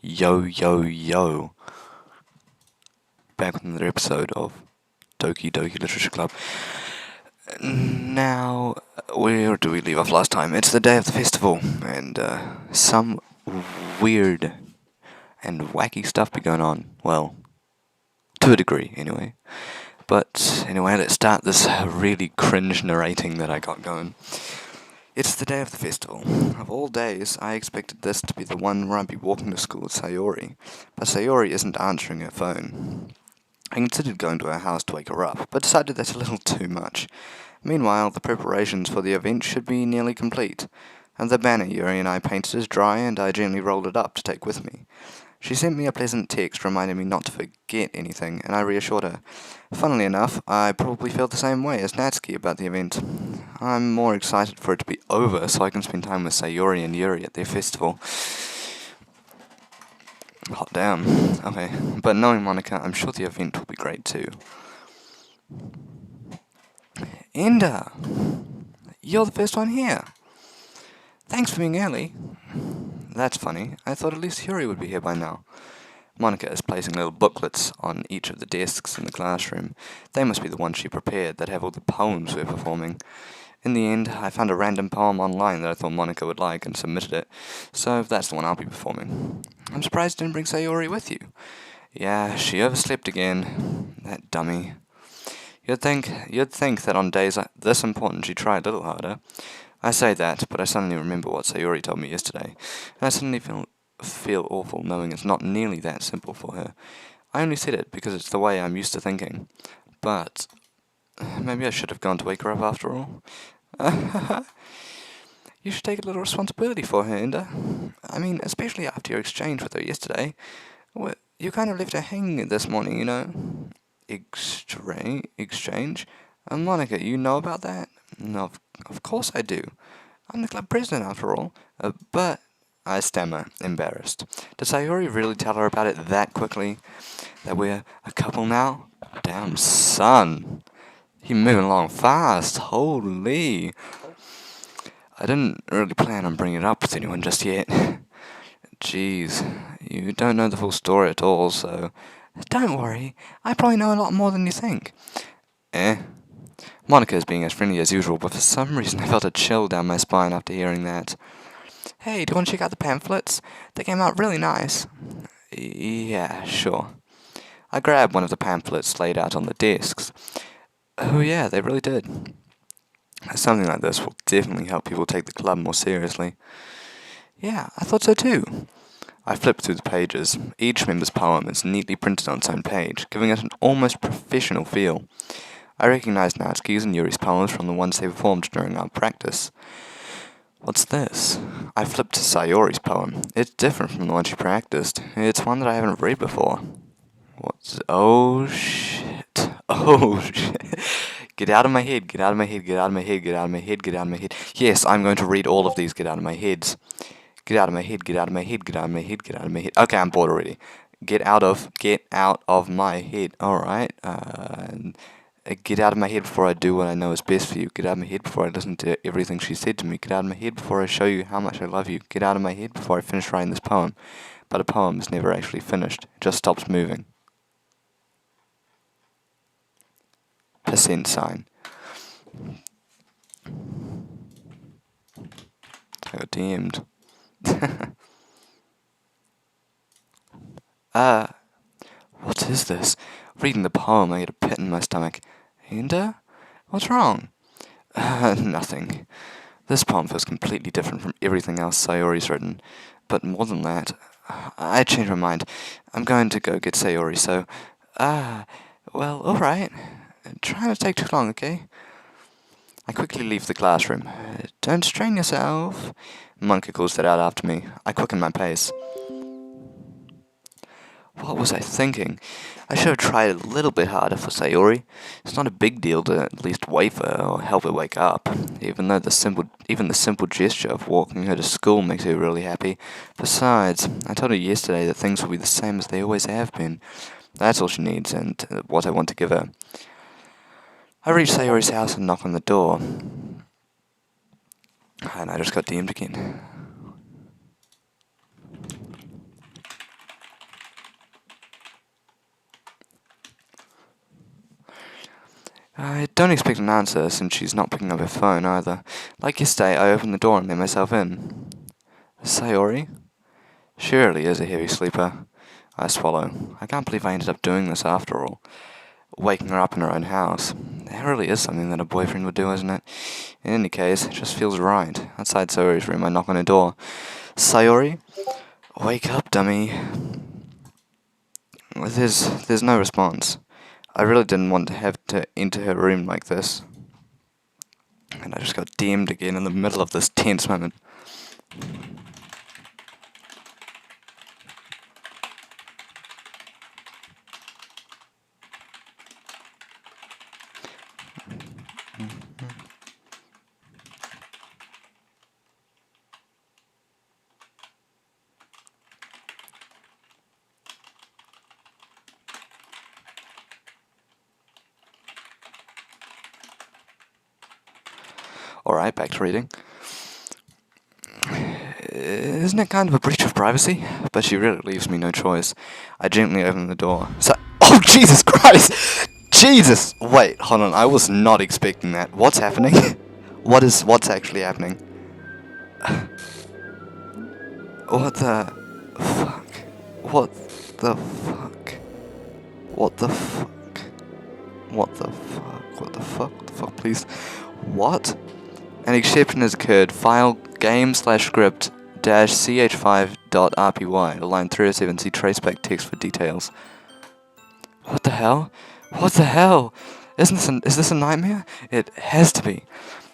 Yo, yo, yo. Back with another episode of DOKI Literature Club. Now, where do we leave off last time? It's the day of the festival, and some weird and wacky stuff be going on. Well, to a degree, anyway. But anyway, let's start this really cringe narrating that I got going. It's the day of the festival. Of all days, I expected this to be the one where I'd be walking to school with Sayori, but Sayori isn't answering her phone. I considered going to her house to wake her up, but decided that's a little too much. Meanwhile, the preparations for the event should be nearly complete, and the banner Yuri and I painted is dry, and I gently rolled it up to take with me. She sent me a pleasant text reminding me not to forget anything, and I reassured her. Funnily enough, I probably feel the same way as Natsuki about the event. I'm more excited for it to be over so I can spend time with Sayori and Yuri at their festival. Hot damn. Okay. But knowing Monika, I'm sure the event will be great too. Enda! You're the first one here. Thanks for being early. That's funny. I thought at least Yuri would be here by now. Monika is placing little booklets on each of the desks in the classroom. They must be the ones she prepared that have all the poems we're performing. In the end, I found a random poem online that I thought Monika would like and submitted it, so that's the one I'll be performing. I'm surprised you didn't bring Sayori with you. Yeah, she overslept again. That dummy. You'd think that on days like this important she'd try a little harder. I say that, but I suddenly remember what Sayori told me yesterday, and I suddenly feel awful knowing it's not nearly that simple for her. I only said it because it's the way I'm used to thinking. But maybe I should have gone to wake her up after all. You should take a little responsibility for her, Enda. I mean, especially after your exchange with her yesterday. Well, you kind of left her hanging this morning, you know. Exchange? Monika, you know about that? No, of course I do. I'm the club president after all. But I stammer, embarrassed. Did Sayori really tell her about it that quickly? That we're a couple now? Damn, son. You're moving along fast. Holy. I didn't really plan on bringing it up with anyone just yet. Jeez, you don't know the full story at all, so... Don't worry. I probably know a lot more than you think. Monika is being as friendly as usual, but for some reason I felt a chill down my spine after hearing that. Hey, do you want to check out the pamphlets? They came out really nice. Yeah, sure. I grabbed one of the pamphlets laid out on the desks. Oh yeah, they really did. Something like this will definitely help people take the club more seriously. Yeah, I thought so too. I flipped through the pages. Each member's poem is neatly printed on its own page, giving it an almost professional feel. I recognized Natsuki's and Yuri's poems from the ones they performed during our practice. What's this? I flipped to Sayori's poem. It's different from the one she practiced. It's one that I haven't read before. Oh shit. Oh shit. Get out of my head, get out of my head, get out of my head, get out of my head, get out of my head. Yes, I'm going to read all of these get out of my heads. Get out of my head, get out of my head, get out of my head, get out of my head. Okay, I'm bored already. Get out of my head. Alright. Get out of my head before I do what I know is best for you. Get out of my head before I listen to everything she said to me. Get out of my head before I show you how much I love you. Get out of my head before I finish writing this poem. But a poem is never actually finished. It just stops moving. Percent sign. I got DM'd. What is this? Reading the poem, I get a pit in my stomach. Enda? What's wrong? Nothing. This poem feels completely different from everything else Sayori's written. But more than that, I changed my mind. I'm going to go get Sayori, so... well, alright. Try not to take too long, okay? I quickly leave the classroom. Don't strain yourself. Monika calls that out after me. I quicken my pace. What was I thinking? I should have tried a little bit harder for Sayori. It's not a big deal to at least wait for her or help her wake up, even the simple gesture of walking her to school makes her really happy. Besides, I told her yesterday that things will be the same as they always have been. That's all she needs, and what I want to give her. I reach Sayori's house and knock on the door. And I just got DM'd again. I don't expect an answer since she's not picking up her phone either. Like yesterday, I opened the door and let myself in. Sayori? She really is a heavy sleeper. I swallow. I can't believe I ended up doing this after all. Waking her up in her own house. That really is something that a boyfriend would do, isn't it? In any case, it just feels right. Outside Sayori's room, I knock on her door. Sayori? Wake up, dummy. There's no response. I really didn't want to have to enter her room like this. And I just got DM'd again in the middle of this tense moment. Alright, back to reading. Isn't it kind of a breach of privacy? But she really leaves me no choice. I gently open the door. Oh, Jesus Christ! Jesus! Wait, hold on, I was not expecting that. What's happening? What's actually happening? What the fuck? What the fuck? What the fuck? What the fuck? What the fuck? What the fuck, please? What? An exception has occurred. File game/script -ch5.rpy. Line 307. See traceback text for details. What the hell? What the hell? Is this a nightmare? It has to be.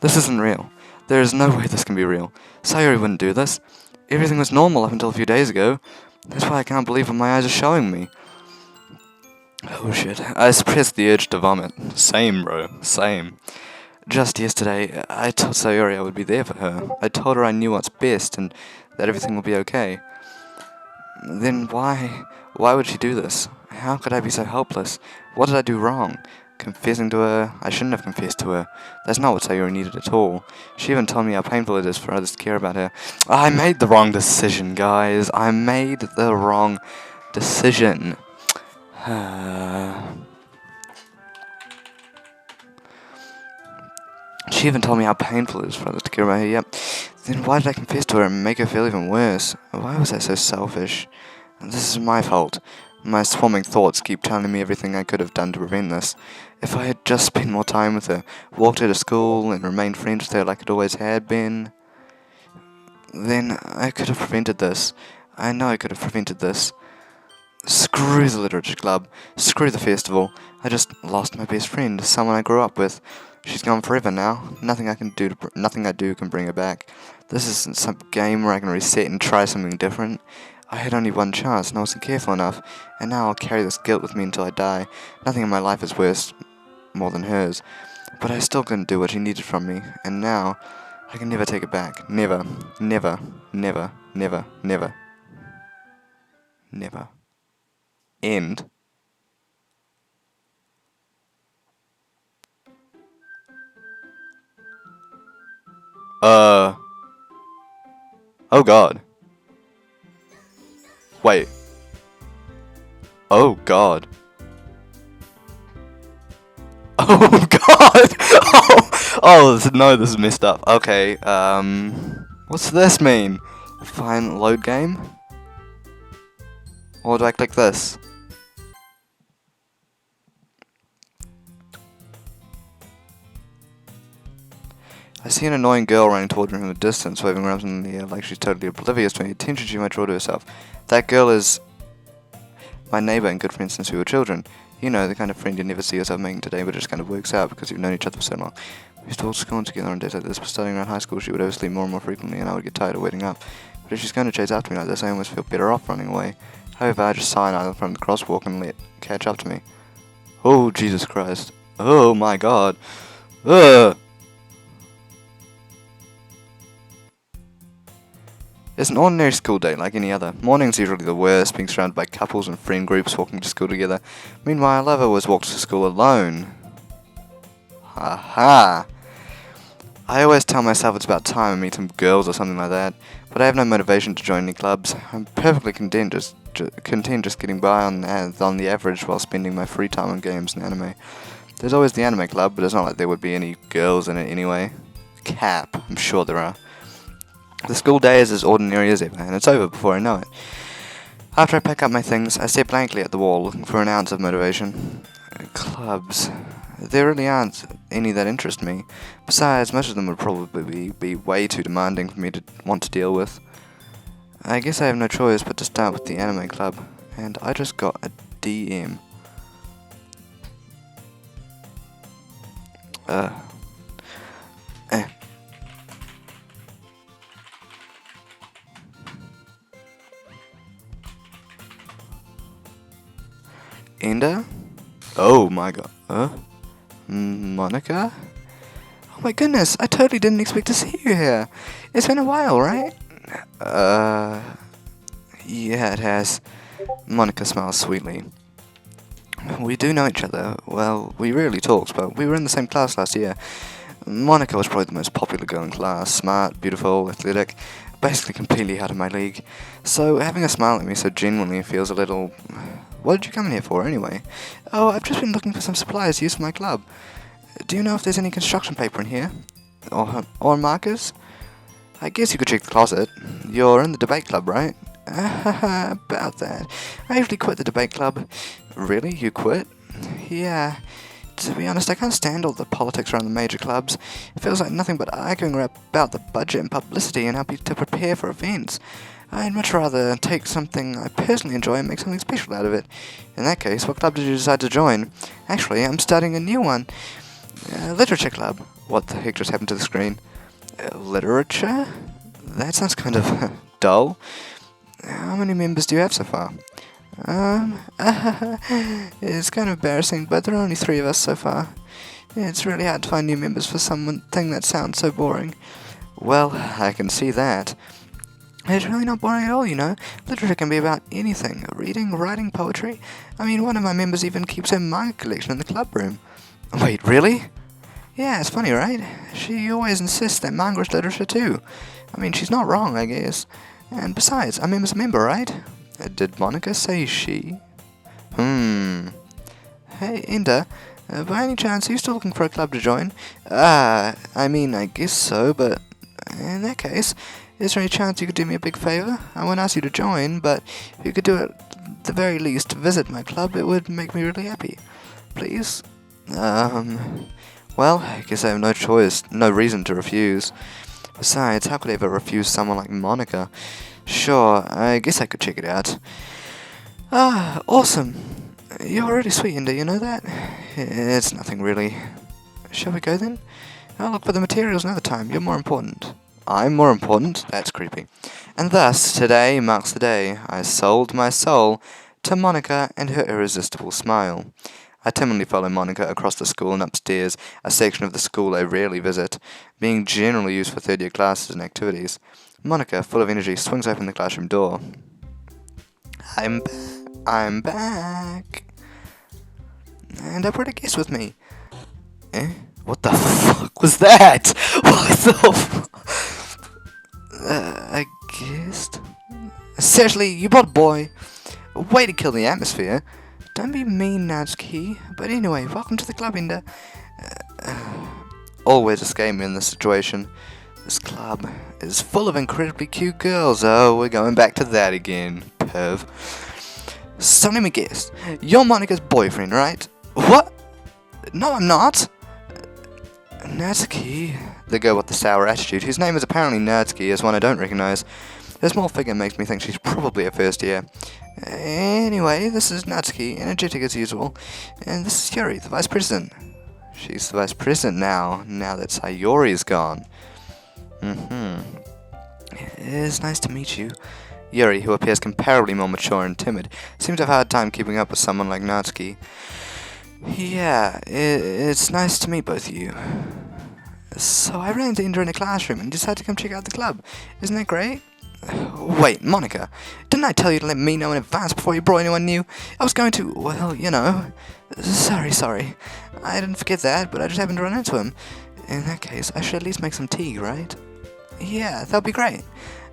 This isn't real. There is no way this can be real. Sayori wouldn't do this. Everything was normal up until a few days ago. That's why I can't believe what my eyes are showing me. Oh shit. I suppressed the urge to vomit. Same, bro. Same. Just yesterday, I told Sayori I would be there for her. I told her I knew what's best and that everything would be okay. Then why would she do this? How could I be so helpless? What did I do wrong? Confessing to her? I shouldn't have confessed to her. That's not what Sayori needed at all. She even told me how painful it is for others to care about her. I made the wrong decision, guys. I made the wrong decision. She even told me how painful it is for others to care about her. Yep. Then why did I confess to her and make her feel even worse? Why was I so selfish? This is my fault. My swarming thoughts keep telling me everything I could have done to prevent this. If I had just spent more time with her, walked her to school, and remained friends with her like it always had been, then I could have prevented this. I know I could have prevented this. Screw the literature club. Screw the festival. I just lost my best friend, someone I grew up with. She's gone forever now. Nothing I do can bring her back. This isn't some game where I can reset and try something different. I had only one chance, and I wasn't careful enough, and now I'll carry this guilt with me until I die. Nothing in my life is worse more than hers. But I still couldn't do what she needed from me, and now I can never take it back. Never. Never. Never. Never. Never. Never. End. Oh god. Wait. Oh god. Oh god! Oh no, this is messed up. Okay, what's this mean? Fine, load game? Or do I click this? I see an annoying girl running toward me from a distance, waving around in the air like she's totally oblivious to any attention she might draw to herself. That girl is my neighbour and good friend since we were children. You know, the kind of friend you never see yourself making today, but it just kind of works out because you've known each other for so long. We used to all school together on days like this, but starting around high school she would oversleep more and more frequently and I would get tired of waiting up. But if she's going to chase after me like this, I almost feel better off running away. However, I just sign either from the crosswalk and let catch up to me. Oh, Jesus Christ. Oh my god. Ugh. It's an ordinary school day like any other. Morning's usually the worst, being surrounded by couples and friend groups walking to school together. Meanwhile, Love always walks to school alone. Ha ha! I always tell myself it's about time I meet some girls or something like that, but I have no motivation to join any clubs. I'm perfectly content just getting by on the average while spending my free time on games and anime. There's always the anime club, but it's not like there would be any girls in it anyway. Cap, I'm sure there are. The school day is as ordinary as ever, and it's over before I know it. After I pack up my things, I stare blankly at the wall, looking for an ounce of motivation. Clubs. There really aren't any that interest me. Besides, most of them would probably be way too demanding for me to want to deal with. I guess I have no choice but to start with the anime club, and I just got a DM. Enda? Oh my god. Monika? Oh my goodness, I totally didn't expect to see you here. It's been a while, right? Yeah, it has. Monika smiles sweetly. We do know each other. Well, we rarely talked, but we were in the same class last year. Monika was probably the most popular girl in class. Smart, beautiful, athletic, basically completely out of my league. So having her smile at me so genuinely feels a little... What did you come in here for, anyway? Oh, I've just been looking for some supplies to use for my club. Do you know if there's any construction paper in here? Or markers? I guess you could check the closet. You're in the debate club, right? About that. I usually quit the debate club. Really? You quit? Yeah. To be honest, I can't stand all the politics around the major clubs. It feels like nothing but arguing about the budget and publicity and how to prepare for events. I'd much rather take something I personally enjoy and make something special out of it. In that case, what club did you decide to join? Actually, I'm starting a new one. Literature club. What the heck just happened to the screen? Literature? That sounds kind of dull. How many members do you have so far? It's kind of embarrassing, but there are only 3 of us so far. It's really hard to find new members for something that sounds so boring. Well, I can see that. It's really not boring at all, you know. Literature can be about anything. Reading, writing, poetry. I mean, one of my members even keeps her manga collection in the club room. Wait, really? Yeah, it's funny, right? She always insists that manga is literature too. I mean, she's not wrong, I guess. And besides, a member's a member, right? Did Monika say she? Hey, Enda, by any chance, are you still looking for a club to join? I mean, I guess so, but in that case, is there any chance you could do me a big favor? I won't ask you to join, but if you could do it at the very least, visit my club, it would make me really happy. Please? Well, I guess I have no choice, no reason to refuse. Besides, how could I ever refuse someone like Monika? Sure, I guess I could check it out. Awesome. You're really sweet, Enda, you know that? It's nothing really. Shall we go then? I'll look for the materials another time. You're more important. I'm more important? That's creepy. And thus, today marks the day I sold my soul to Monika and her irresistible smile. I timidly follow Monika across the school and upstairs, a section of the school I rarely visit, being generally used for third-year classes and activities. Monika, full of energy, swings open the classroom door. I'm back. And I brought a guest with me. What the fuck was that? What the I guessed? Seriously, you brought a boy? Way to kill the atmosphere. Don't be mean, Natsuki. But anyway, welcome to the club, Enda. Always escape me in this situation. This club is full of incredibly cute girls. Oh, we're going back to that again, perv. So let me guess. You're Monika's boyfriend, right? What? No, I'm not. Natsuki. The girl with the sour attitude, whose name is apparently Natsuki, is one I don't recognize. Her small figure makes me think she's probably a first year. Anyway, this is Natsuki, energetic as usual. And this is Yuri, the vice president. She's the vice president now that Sayori's gone. It's nice to meet you. Yuri, who appears comparably more mature and timid, seems to have a hard time keeping up with someone like Natsuki. Yeah, it's nice to meet both of you. So I ran into Enda in a classroom and decided to come check out the club. Isn't that great? Wait, Monika, didn't I tell you to let me know in advance before you brought anyone new? I was going to, well, you know. Sorry. I didn't forget that, but I just happened to run into him. In that case, I should at least make some tea, right? Yeah, that'll be great.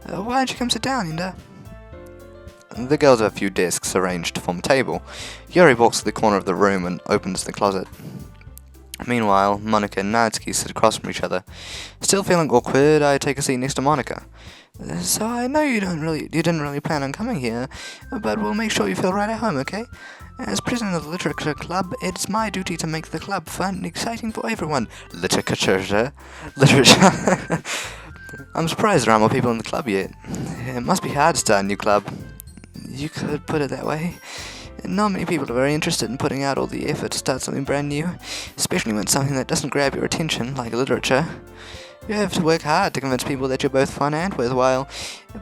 Why don't you come sit down, Enda? The girls have a few desks arranged to form a table. Yuri walks to the corner of the room and opens the closet. Meanwhile, Monika and Natsuki sit across from each other. Still feeling awkward, I take a seat next to Monika. So I know you didn't really plan on coming here, but we'll make sure you feel right at home, okay? As president of the Literature Club, it's my duty to make the club fun and exciting for everyone. Literature? I'm surprised there aren't more people in the club yet. It must be hard to start a new club. You could put it that way. Not many people are very interested in putting out all the effort to start something brand new, especially when it's something that doesn't grab your attention, like literature. You have to work hard to convince people that you're both fun and worthwhile,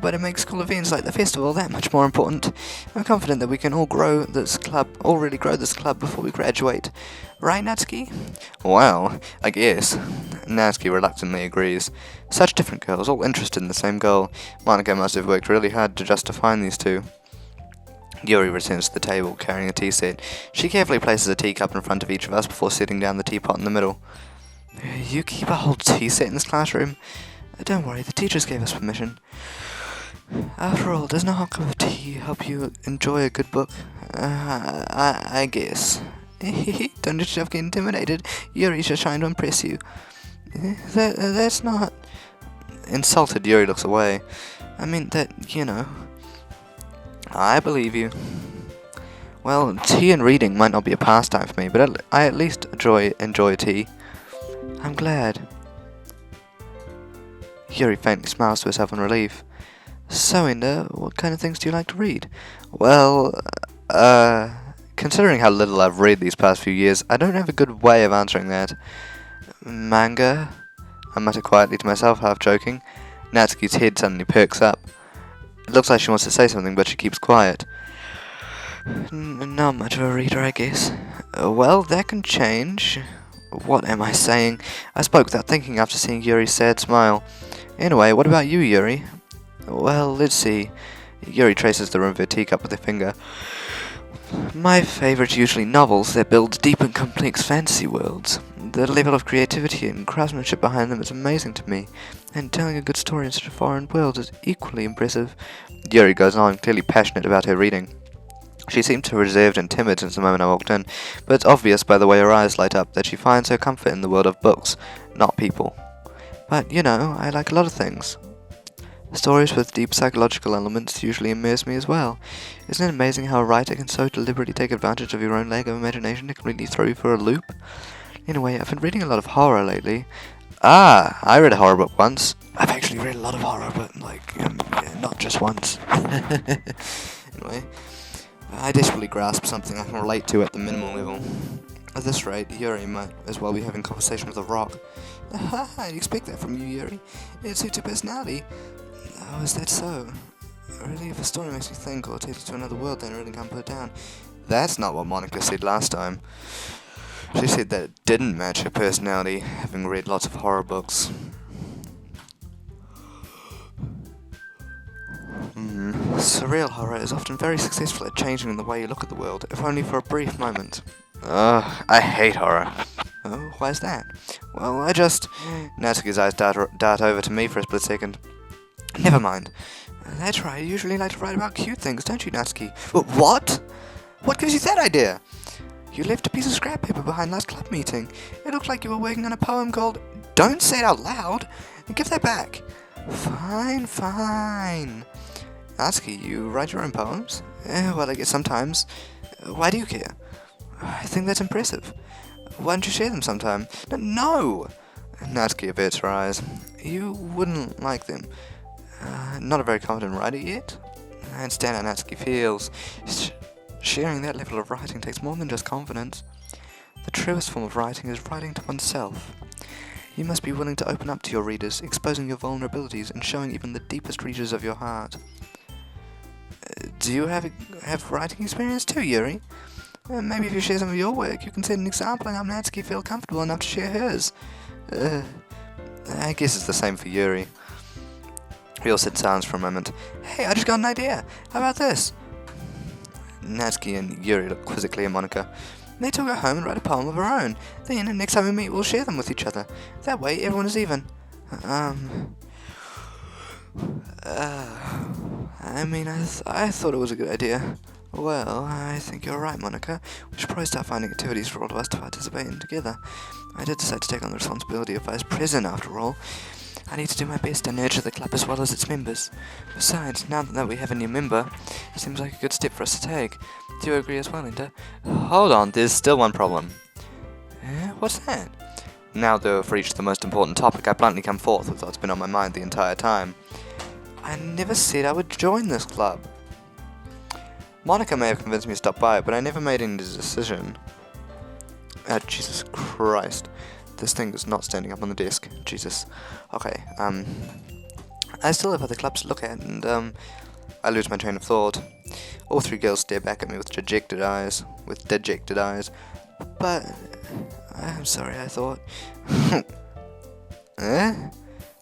but it makes school events like the festival that much more important. I'm confident that we can all really grow this club before we graduate. Right, Natsuki? Well, I guess. Natsuki reluctantly agrees. Such different girls, all interested in the same goal. Monika must have worked really hard to just find these two. Yuri returns to the table, carrying a tea set. She carefully places a teacup in front of each of us before setting down the teapot in the middle. You keep a whole tea set in this classroom? Don't worry, the teachers gave us permission. After all, doesn't a hot cup of tea help you enjoy a good book? I guess. Don't let yourself get intimidated. Yuri's just trying to impress you. That's not... Insulted, Yuri looks away. I mean that, you know... I believe you. Well, tea and reading might not be a pastime for me, but I at least enjoy tea. I'm glad. Yuri faintly smiles to herself in relief. So, Enda, what kind of things do you like to read? Well, considering how little I've read these past few years, I don't have a good way of answering that. Manga? I mutter quietly to myself, half joking. Natsuki's head suddenly perks up. It looks like she wants to say something, but she keeps quiet. Not much of a reader, I guess. Well, that can change. What am I saying? I spoke without thinking after seeing Yuri's sad smile. Anyway, what about you, Yuri? Well, let's see. Yuri traces the rim of her teacup with her finger. My favourite's usually novels that build deep and complex fantasy worlds. The level of creativity and craftsmanship behind them is amazing to me, and telling a good story in such a foreign world is equally impressive. Yuri goes on, clearly passionate about her reading. She seemed so reserved and timid since the moment I walked in, but it's obvious by the way her eyes light up that she finds her comfort in the world of books, not people. But, you know, I like a lot of things. Stories with deep psychological elements usually immerse me as well. Isn't it amazing how a writer can so deliberately take advantage of your own lack of imagination to completely throw you for a loop? Anyway, I've been reading a lot of horror lately. I read a horror book once. I've actually read a lot of horror, but, not just once. Anyway, I desperately grasp something I can relate to at the minimal level. At this rate, Yuri might as well be having a conversation with a rock. I'd expect that from you, Yuri. It suits your personality. Oh, is that so? Really, if a story makes you think or takes you to another world, then it really can't put it down. That's not what Monika said last time. She said that it didn't match her personality, having read lots of horror books. Surreal horror is often very successful at changing the way you look at the world, if only for a brief moment. I hate horror. Oh, why is that? Well, Natsuki's eyes dart over to me for a split second. Never mind. That's right, you usually like to write about cute things, don't you, Natsuki? What? What gives you that idea? You left a piece of scrap paper behind last club meeting. It looked like you were working on a poem called... Don't say it out loud! Give that back! Fine. Natsuki, you write your own poems? Well, I guess sometimes. Why do you care? I think that's impressive. Why don't you share them sometime? No! Natsuki averts her eyes. You wouldn't like them. Not a very confident writer yet? I understand how Natsuki feels. Sharing that level of writing takes more than just confidence. The truest form of writing is writing to oneself. You must be willing to open up to your readers, exposing your vulnerabilities and showing even the deepest reaches of your heart. Do you have writing experience too, Yuri? Maybe if you share some of your work, you can set an example and help Natsuki feel comfortable enough to share hers. I guess it's the same for Yuri. We all sit in silence for a moment. Hey, I just got an idea. How about this? Natsuki and Yuri look quizzically at Monika. They took her home and write a poem of her own. Then, next time we meet, we'll share them with each other. That way, everyone is even. I thought it was a good idea. Well, I think you're right, Monika. We should probably start finding activities for all of us to participate in together. I did decide to take on the responsibility of vice president after all. I need to do my best to nurture the club as well as its members. Besides, now that we have a new member, it seems like a good step for us to take. Do you agree as well, Linda? Hold on, there's still one problem. What's that? Now though I've reached the most important topic, I bluntly come forth with what's been on my mind the entire time. I never said I would join this club. Monika may have convinced me to stop by, but I never made any decision. Jesus Christ. This thing is not standing up on the desk. Jesus. Okay, I still have other clubs to look at, and, I lose my train of thought. All three girls stare back at me with dejected eyes. But, I'm sorry, I thought. Eh?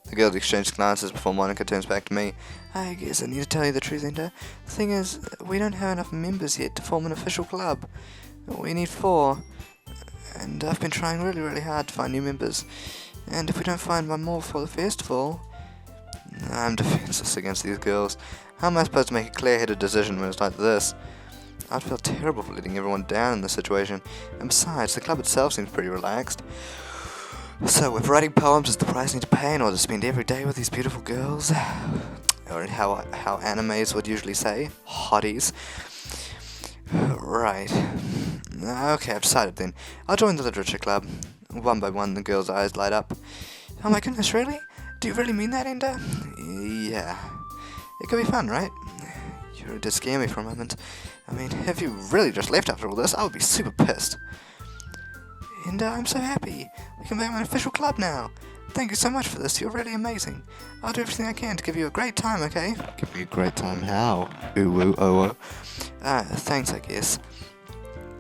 The girls exchange glances before Monika turns back to me. I guess I need to tell you the truth, Linda. The thing is, we don't have enough members yet to form an official club. We need 4. And I've been trying really, really hard to find new members. And if we don't find one more for the festival... I'm defenseless against these girls. How am I supposed to make a clear-headed decision when it's like this? I'd feel terrible for letting everyone down in this situation. And besides, the club itself seems pretty relaxed. So, if writing poems is the price I need to pay in order to spend every day with these beautiful girls, or how animes would usually say, hotties. Right. Okay, I've decided then. I'll join the literature club. One by one, the girls' eyes light up. Oh my goodness, really? Do you really mean that, Enda? Yeah. It could be fun, right? You did scare me for a moment. I mean, if you really just left after all this, I would be super pissed. And I'm so happy. We can become an official club now. Thank you so much for this. You're really amazing. I'll do everything I can to give you a great time, okay? Give me a great time how? Ooh, oh, oh. Thanks, I guess.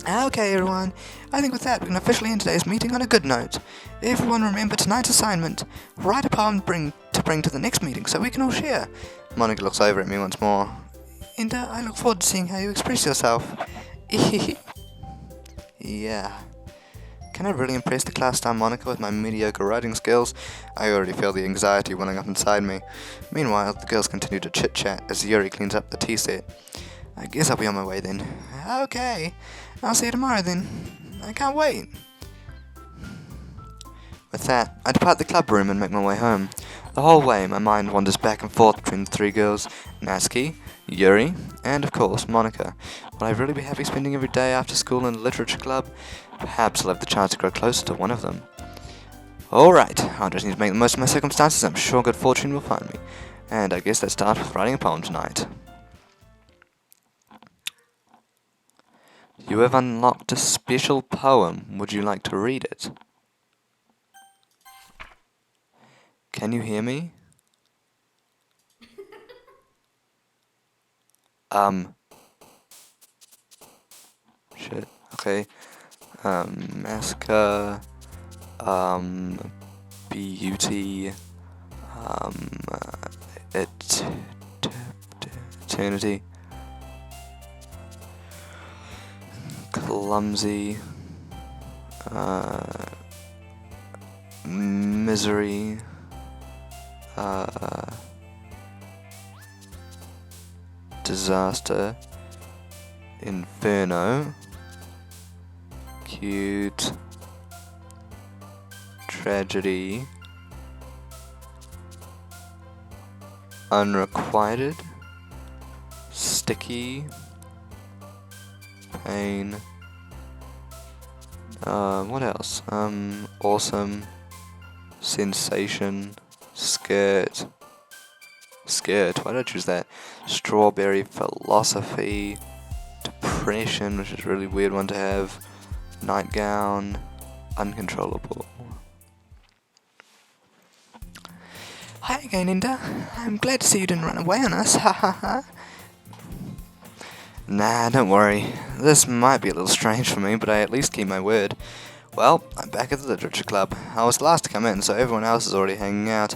Okay, everyone. I think with that, we can officially end today's meeting on a good note. Everyone remember tonight's assignment. Write a poem to bring to the next meeting so we can all share. Monika looks over at me once more. And I look forward to seeing how you express yourself. Yeah. Can I really impress the class star Monika with my mediocre writing skills? I already feel the anxiety welling up inside me. Meanwhile, the girls continue to chit-chat as Yuri cleans up the tea set. I guess I'll be on my way then. Okay. I'll see you tomorrow then. I can't wait. With that, I depart the club room and make my way home. The whole way, my mind wanders back and forth between the 3 girls, Natsuki, Yuri, and of course, Monika. Will I really be happy spending every day after school in a literature club? Perhaps I'll have the chance to grow closer to one of them. Alright, I'll just need to make the most of my circumstances. I'm sure good fortune will find me. And I guess that starts with writing a poem tonight. You have unlocked a special poem. Would you like to read it? Can you hear me? Shit. Okay. Massacre. Beauty. Eternity. Clumsy. Misery. Disaster. Inferno. Cute. Tragedy. Unrequited. Sticky. Pain. What else? Awesome. Sensation. Skirt. Why did I choose that? Strawberry philosophy. Depression, which is a really weird one to have. Nightgown. Uncontrollable. Hi again, Enda. I'm glad to see you didn't run away on us. Ha ha ha. Nah, don't worry. This might be a little strange for me, but I at least keep my word. Well, I'm back at the literature club. I was the last to come in, so everyone else is already hanging out.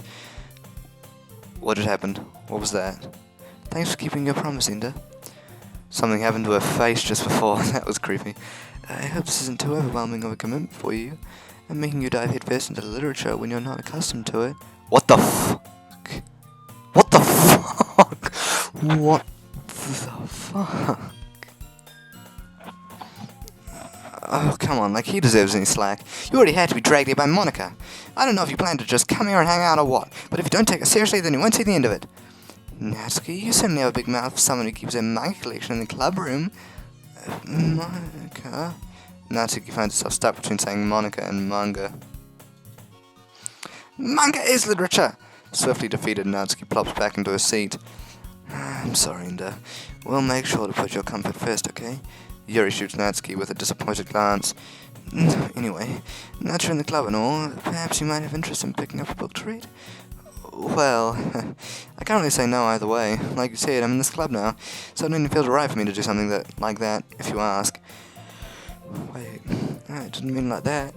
What had happened? What was that? Thanks for keeping your promise, Enda. Something happened to her face just before. That was creepy. I hope this isn't too overwhelming of a commitment for you. I'm making you dive headfirst into literature when you're not accustomed to it. What the fuck? What the fuck? What the fuck? Oh, come on, like he deserves any slack. You already had to be dragged here by Monika. I don't know if you plan to just come here and hang out or what, but if you don't take it seriously, then you won't see the end of it. Natsuki, you certainly have a big mouth for someone who keeps a manga collection in the club room. Monika? Natsuki finds herself stuck between saying Monika and manga. Manga is literature! Swiftly defeated, Natsuki plops back into her seat. I'm sorry, Inda. We'll make sure to put your comfort first, okay? Yuri shoots Natsuki with a disappointed glance. Anyway, now that you're in the club and all, perhaps you might have interest in picking up a book to read? Well, I can't really say no either way. Like you said, I'm in this club now, so it only feels right for me to do something like that, if you ask. Wait, I didn't mean like that.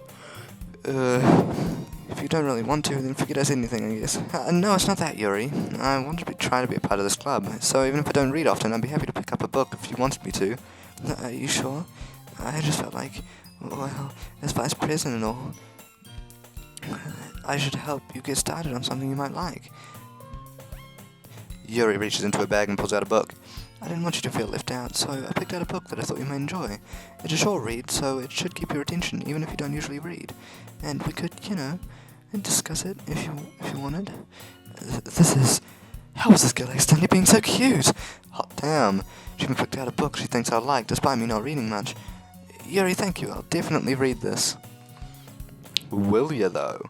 If you don't really want to, then forget us anything, I guess. No, it's not that, Yuri. I want to try to be a part of this club, so even if I don't read often, I'd be happy to pick up a book if you wanted me to. Are you sure? I just felt like, well, as vice president and all, I should help you get started on something you might like. Yuri reaches into her bag and pulls out a book. I didn't want you to feel left out, so I picked out a book that I thought you might enjoy. It's a short read, so it should keep your attention, even if you don't usually read. And we could, discuss it if you wanted. This is... How is this girl accidentally being so cute? Hot damn. She even picked out a book she thinks I'll like, despite me not reading much. Yuri, thank you. I'll definitely read this. Will ya, though?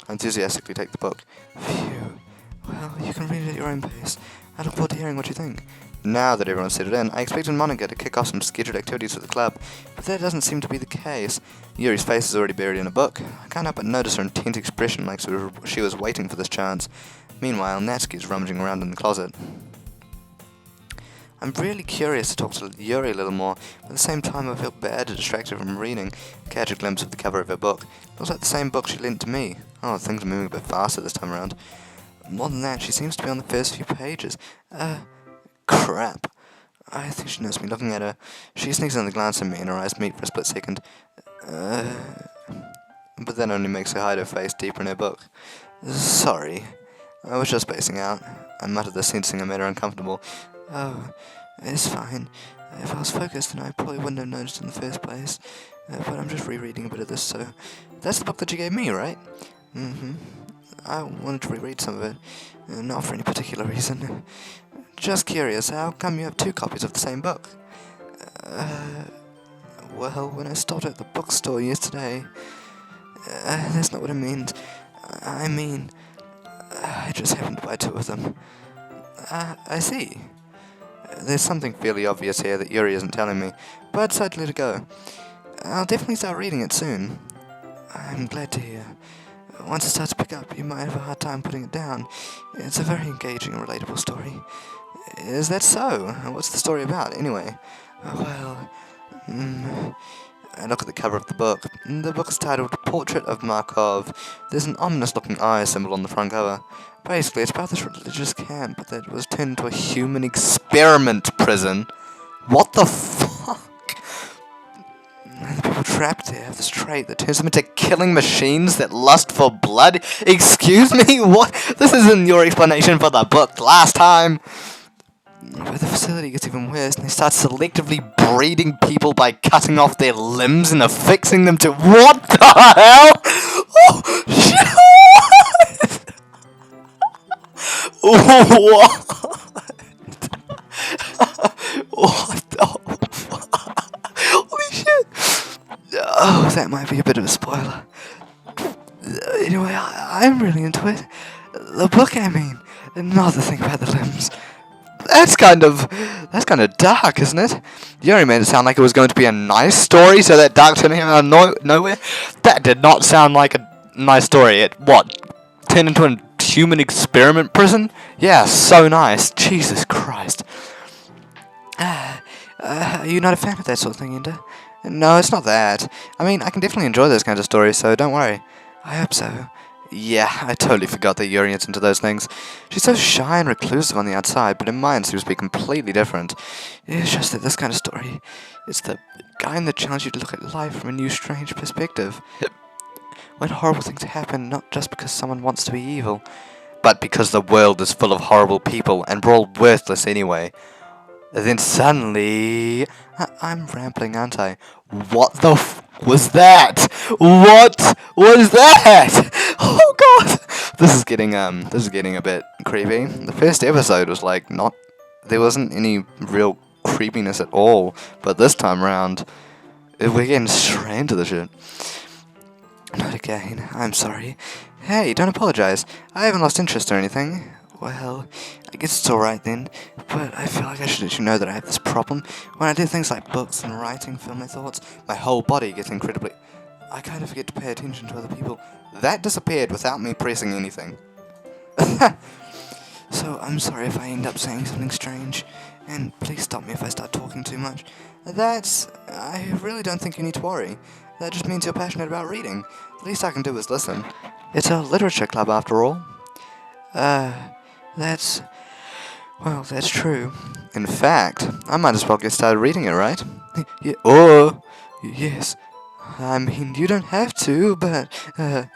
I enthusiastically take the book. Phew. Well, you can read it at your own pace. I look forward to hearing what you think. Now that everyone's settled in, I expected Monika to kick off some scheduled activities for the club, but that doesn't seem to be the case. Yuri's face is already buried in a book. I can't help but notice her intense expression like she was waiting for this chance. Meanwhile, Natsuki's rummaging around in the closet. I'm really curious to talk to Yuri a little more, but at the same time I feel bad to distract her from reading. Catch a glimpse of the cover of her book. It looks like the same book she lent to me. Oh, things are moving a bit faster this time around. More than that, she seems to be on the first few pages. Crap. I think she knows me looking at her. She sneaks another glance at me and her eyes meet for a split second. But that only makes her hide her face deeper in her book. Sorry. I was just spacing out. I muttered this, sensing I made her uncomfortable. Oh, it's fine. If I was focused, then I probably wouldn't have noticed in the first place. But I'm just rereading a bit of this, so... That's the book that you gave me, right? Mm-hmm. I wanted to reread some of it. Not for any particular reason. Just curious, how come you have 2 copies of the same book? Well, when I stopped at the bookstore yesterday... that's not what I meant. I mean... I just happened to buy 2 of them. I see. There's something fairly obvious here that Yuri isn't telling me, but I decided to let it go. I'll definitely start reading it soon. I'm glad to hear. Once it starts to pick up, you might have a hard time putting it down. It's a very engaging and relatable story. Is that so? What's the story about, anyway? Well, I look at the cover of the book. The book is titled Portrait of Markov. There's an ominous-looking eye symbol on the front cover. Basically, it's about this religious camp that was turned into a human experiment prison. What the fuck? The people trapped there have this trait that turns them into killing machines that lust for blood. Excuse me? What? This isn't your explanation for the book last time. But the facility gets even worse, and they start selectively breeding people by cutting off their limbs and affixing them to... What the hell? Oh, shit! What? What the fuck? Holy shit! Oh, that might be a bit of a spoiler. Anyway, I'm really into it. The book, I mean. Not the thing about the limbs. That's kind of dark, isn't it? Yuri made it sound like it was going to be a nice story, so that dark turning out of nowhere? That did not sound like a nice story. It, what, turned into a human experiment prison? Yeah, so nice. Jesus Christ. Are you not a fan of that sort of thing, Inda? No, it's not that. I mean, I can definitely enjoy those kinds of stories, so don't worry. I hope so. Yeah, I totally forgot that Yuri is into those things. She's so shy and reclusive on the outside, but in mind seems to be completely different. It's just that this kind of story, it's the kind that challenges you to look at life from a new, strange perspective. When horrible things happen, not just because someone wants to be evil, but because the world is full of horrible people, and we're all worthless anyway. Then suddenly... I'm rambling, aren't I? What the was that? What was that? Oh god! This is getting a bit creepy. The first episode was like there wasn't any real creepiness at all, but this time round, we're getting straight into the shit. Not again. I'm sorry. Hey, don't apologize. I haven't lost interest or anything. Well, I guess it's alright then, but I feel like I should let you know that I have this problem. When I do things like books and writing, film my thoughts, my whole body gets incredibly... I kind of forget to pay attention to other people. That disappeared without me pressing anything. So, I'm sorry if I end up saying something strange, and please stop me if I start talking too much. I really don't think you need to worry. That just means you're passionate about reading. The least I can do is listen. It's a literature club after all. That's true. In fact, I might as well get started reading it, right? Yes. I mean, you don't have to, but, what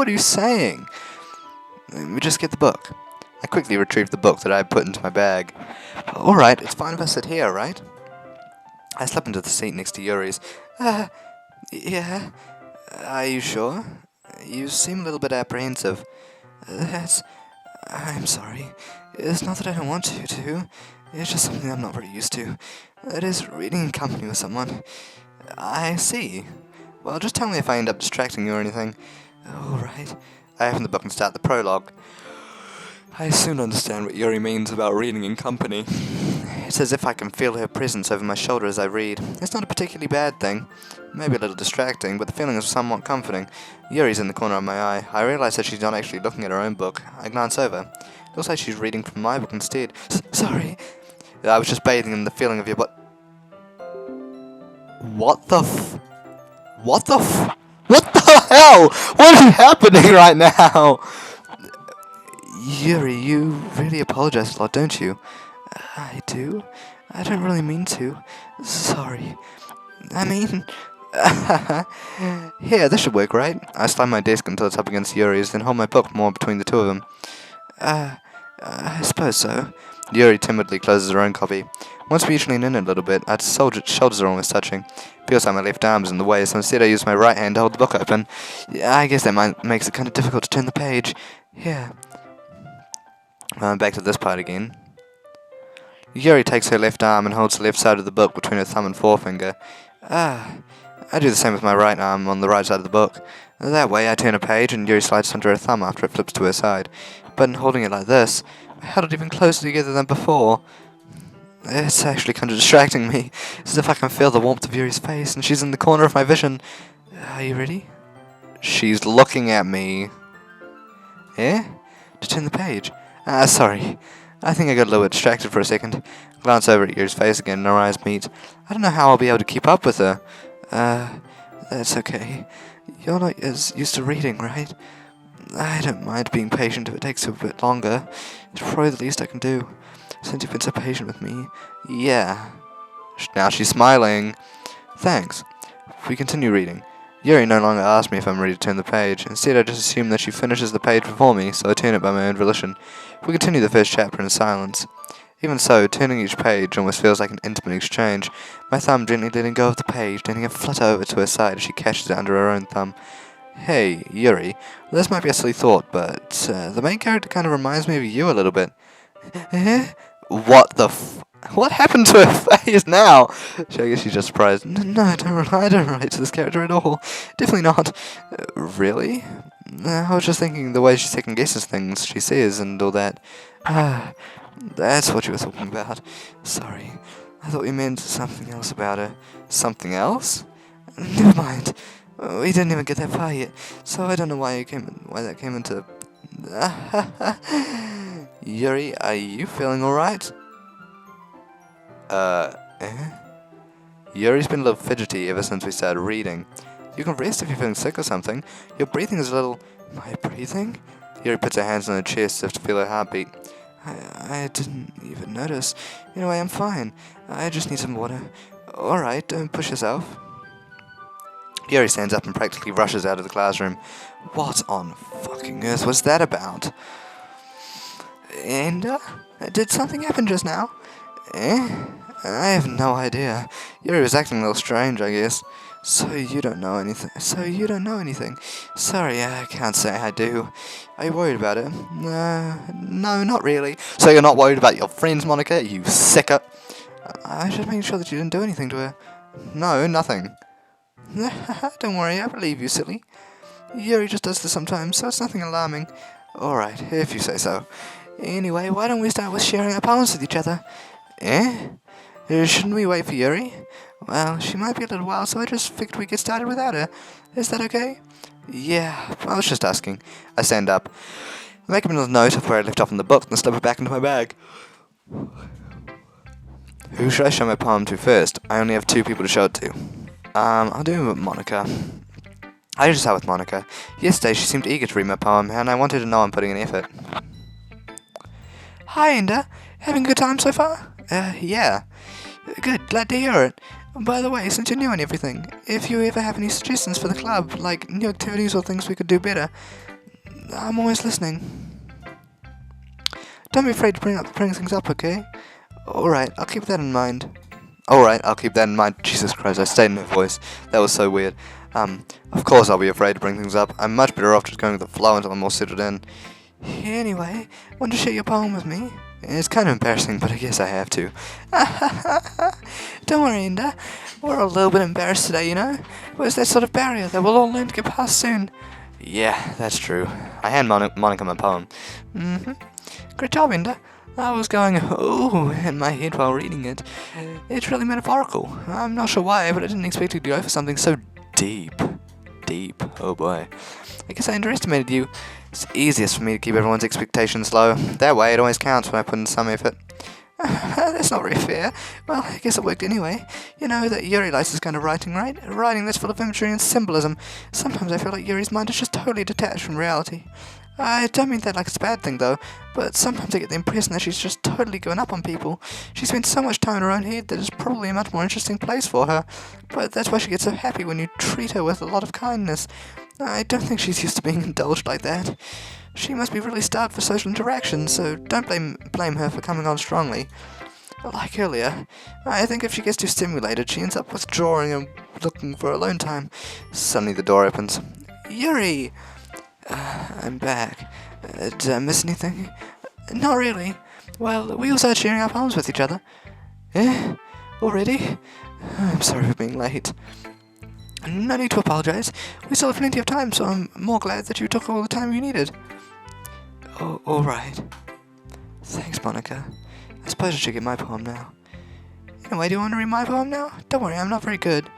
are you saying? Let me just get the book. I quickly retrieved the book that I had put into my bag. Alright, it's fine if I sit here, right? I slept into the seat next to Yuri's. Yeah. Are you sure? You seem a little bit apprehensive. I'm sorry. It's not that I don't want you to. It's just something I'm not very used to. That is, reading in company with someone. I see. Well, just tell me if I end up distracting you or anything. Alright. I open the book and start the prologue. I soon understand what Yuri means about reading in company. It's as if I can feel her presence over my shoulder as I read. It's not a particularly bad thing. Maybe a little distracting, but the feeling is somewhat comforting. Yuri's in the corner of my eye. I realize that she's not actually looking at her own book. I glance over. It looks like she's reading from my book instead. Sorry. I was just bathing in the feeling of your butt. What the What the hell? What is happening right now? Yuri, you really apologize a lot, don't you? I do? I don't really mean to. Sorry. I mean... Here, this should work, right? I slide my desk until it's up against Yuri's, then hold my book more between the two of them. I suppose so. Yuri timidly closes her own copy. Once we each lean in a little bit, our shoulders are almost touching. Feels like my left arm's in the way, so instead I use my right hand to hold the book open. Yeah, I guess that makes it kind of difficult to turn the page. Here. Back to this part again. Yuri takes her left arm and holds the left side of the book between her thumb and forefinger. I do the same with my right arm on the right side of the book. That way I turn a page and Yuri slides under her thumb after it flips to her side. But in holding it like this, I held it even closer together than before. It's actually kind of distracting me. It's as if I can feel the warmth of Yuri's face and she's in the corner of my vision. Are you ready? She's looking at me. Eh? To turn the page. Sorry. I think I got a little bit distracted for a second. Glance over at Yuri's face again and our eyes meet. I don't know how I'll be able to keep up with her. That's okay. You're not as used to reading, right? I don't mind being patient if it takes a bit longer. It's probably the least I can do. Since you've been so patient with me. Yeah. Now she's smiling. Thanks. We continue reading. Yuri no longer asks me if I'm ready to turn the page. Instead, I just assume that she finishes the page before me, so I turn it by my own volition. We continue the first chapter in silence. Even so, turning each page almost feels like an intimate exchange. My thumb gently letting go of the page, letting it flutter over to her side as she catches it under her own thumb. Hey, Yuri, this might be a silly thought, but the main character kind of reminds me of you a little bit. What the What happened to her face now? I guess she's just surprised. No, I don't relate to this character at all. Definitely not. Really? I was just thinking the way she second guesses things she says and all that. That's what you were talking about. Sorry. I thought you meant something else about her. Something else? Never mind. We didn't even get that far yet, so I don't know why that came into... Yuri, are you feeling alright? Yuri's been a little fidgety ever since we started reading. You can rest if you're feeling sick or something. Your breathing is a little... My breathing? Yuri puts her hands on her chest as if to feel her heartbeat. I didn't even notice. Anyway, I'm fine. I just need some water. Alright, don't push yourself. Yuri stands up and practically rushes out of the classroom. What on fucking earth was that about? And, did something happen just now? Eh? I have no idea. Yuri was acting a little strange, I guess. So you don't know anything. Sorry, I can't say I do. Are you worried about it? No, not really. So you're not worried about your friends, Monika, you sicker? I was just making sure that you didn't do anything to her. No, nothing. Don't worry, I believe you, silly. Yuri just does this sometimes, so it's nothing alarming. Alright, if you say so. Anyway, why don't we start with sharing our poems with each other? Eh? Shouldn't we wait for Yuri? Well, she might be a little while, so I just figured we'd get started without her. Is that okay? Yeah, I was just asking. I stand up. I make a little note of where I left off in the book and slip it back into my bag. Who should I show my poem to first? I only have 2 people to show it to. I'll do Monika. I just sat with Monika. Yesterday she seemed eager to read my poem, and I wanted to know I'm putting in effort. Hi, Enda. Having a good time so far? Yeah. Good, glad to hear it. By the way, since you're new and everything, if you ever have any suggestions for the club, like new activities or things we could do better, I'm always listening. Don't be afraid to bring things up, okay? Alright, I'll keep that in mind. Alright, I'll keep that in mind. Jesus Christ, I stayed in her voice. That was so weird. Of course I'll be afraid to bring things up. I'm much better off just going with the flow until I'm more settled in. Anyway, want to share your poem with me? It's kind of embarrassing, but I guess I have to. Don't worry, Enda. We're a little bit embarrassed today, you know? But it's that sort of barrier that we'll all learn to get past soon. Yeah, that's true. I hand Monika my poem. Great job, Enda. I was going, ooh, in my head while reading it. It's really metaphorical. I'm not sure why, but I didn't expect you to go for something so deep. Deep, oh boy. I guess I underestimated you. It's easiest for me to keep everyone's expectations low. That way it always counts when I put in some effort. That's not very fair. Well, I guess it worked anyway. You know that Yuri likes this kind of writing, right? Writing that's full of imagery and symbolism. Sometimes I feel like Yuri's mind is just totally detached from reality. I don't mean that like it's a bad thing, though, but sometimes I get the impression that she's just totally given up on people. She spends so much time in her own head that it's probably a much more interesting place for her, but that's why she gets so happy when you treat her with a lot of kindness. I don't think she's used to being indulged like that. She must be really starved for social interaction, so don't blame her for coming on strongly. Like earlier, I think if she gets too stimulated, she ends up withdrawing and looking for alone time. Suddenly the door opens. Yuri! I'm back. Did I miss anything? Not really. Well, we all started sharing our poems with each other. Eh? Already? I'm sorry for being late. No need to apologize. We still have plenty of time, so I'm more glad that you took all the time you needed. Oh, alright. Thanks, Monika. I suppose I should get my poem now. Anyway, do you want to read my poem now? Don't worry, I'm not very good.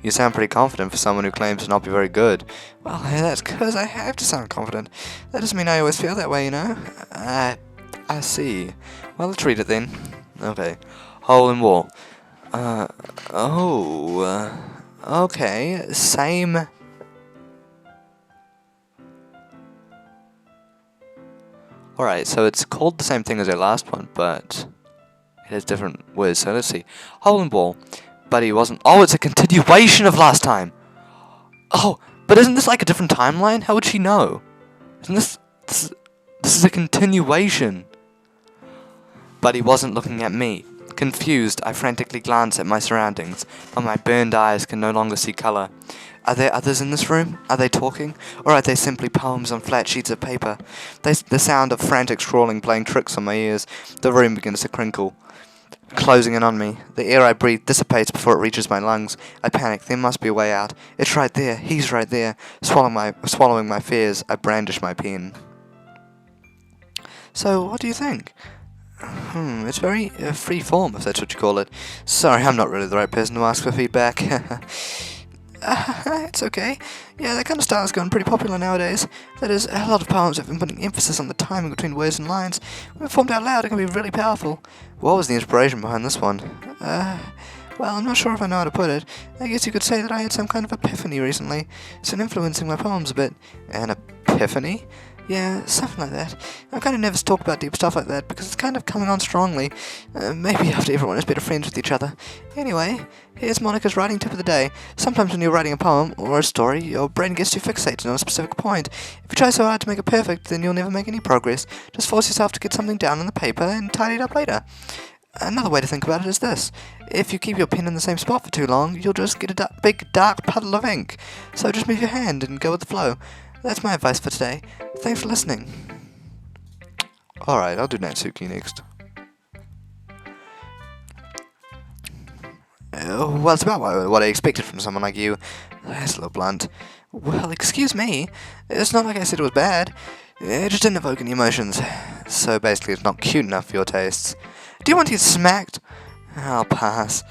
You sound pretty confident for someone who claims to not be very good. Well, that's because I have to sound confident. That doesn't mean I always feel that way, you know? I see. Well, let's read it then. Okay. Hole in wall. Okay. Same. Alright, so it's called the same thing as our last one, but it has different words. So let's see. Hole in wall. But he wasn't. Oh, it's a continuation of last time. Oh, but isn't this like a different timeline? How would she know? Isn't this is a continuation. But he wasn't looking at me. Confused, I frantically glance at my surroundings, but my burned eyes can no longer see color. Are there others in this room? Are they talking? Or are they simply poems on flat sheets of paper? The sound of frantic scrawling playing tricks on my ears. The room begins to crinkle, closing in on me. The air I breathe dissipates before it reaches my lungs. I panic. There must be a way out. It's right there. He's right there. Swallowing my fears, I brandish my pen. So, what do you think? It's very free form, if that's what you call it. Sorry, I'm not really the right person to ask for feedback. It's okay. Yeah, that kind of style is going pretty popular nowadays. That is, a lot of poems have been putting emphasis on the timing between words and lines. When formed out loud, it can be really powerful. What was the inspiration behind this one? Well, I'm not sure if I know how to put it. I guess you could say that I had some kind of epiphany recently. It's been influencing my poems a bit. An epiphany? Yeah, something like that. I'm kind of nervous to talk about deep stuff like that because it's kind of coming on strongly. Maybe after everyone is better friends with each other. Anyway, here's Monica's writing tip of the day. Sometimes when you're writing a poem or a story, your brain gets too fixated on a specific point. If you try so hard to make it perfect, then you'll never make any progress. Just force yourself to get something down on the paper and tidy it up later. Another way to think about it is this. If you keep your pen in the same spot for too long, you'll just get a big dark puddle of ink. So just move your hand and go with the flow. That's my advice for today. Thanks for listening. Alright, I'll do Natsuki next. Well, it's about what I expected from someone like you. That's a little blunt. Well, excuse me. It's not like I said it was bad. It just didn't evoke any emotions. So basically it's not cute enough for your tastes. Do you want to get smacked? I'll pass.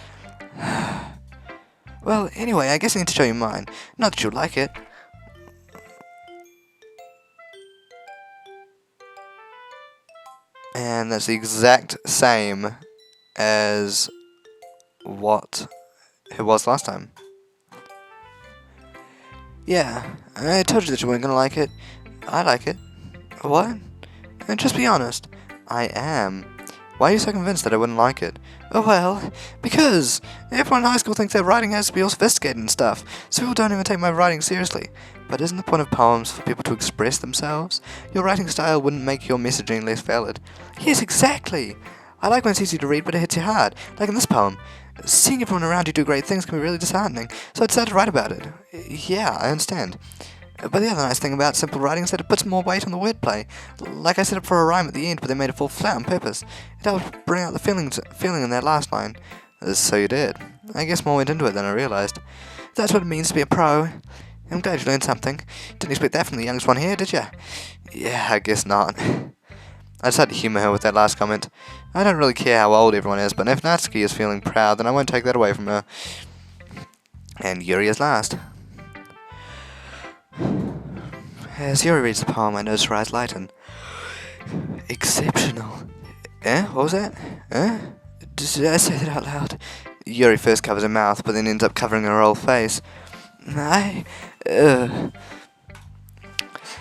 Well, anyway, I guess I need to show you mine. Not that you'll like it. And that's the exact same as what it was last time. Yeah, I told you that you weren't gonna like it. I like it. What? Just be honest. I am. Why are you so convinced that I wouldn't like it? Oh well, because everyone in high school thinks that writing has to be all sophisticated and stuff, so people don't even take my writing seriously. But isn't the point of poems for people to express themselves? Your writing style wouldn't make your messaging less valid. Yes, exactly. I like when it's easy to read, but it hits you hard, like in this poem. Seeing everyone around you do great things can be really disheartening, so I decided to write about it. Yeah, I understand. But the other nice thing about simple writing is that it puts more weight on the wordplay. Like I set up for a rhyme at the end, but they made it fall flat on purpose. It helped bring out the feeling in that last line. So you did. I guess more went into it than I realised. That's what it means to be a pro. I'm glad you learned something. Didn't expect that from the youngest one here, did ya? Yeah, I guess not. I decided to humour her with that last comment. I don't really care how old everyone is, but if Natsuki is feeling proud, then I won't take that away from her. And Yuri is last. As Yuri reads the poem, I notice her eyes lighten. Exceptional. What was that? Did I say that out loud? Yuri first covers her mouth, but then ends up covering her whole face.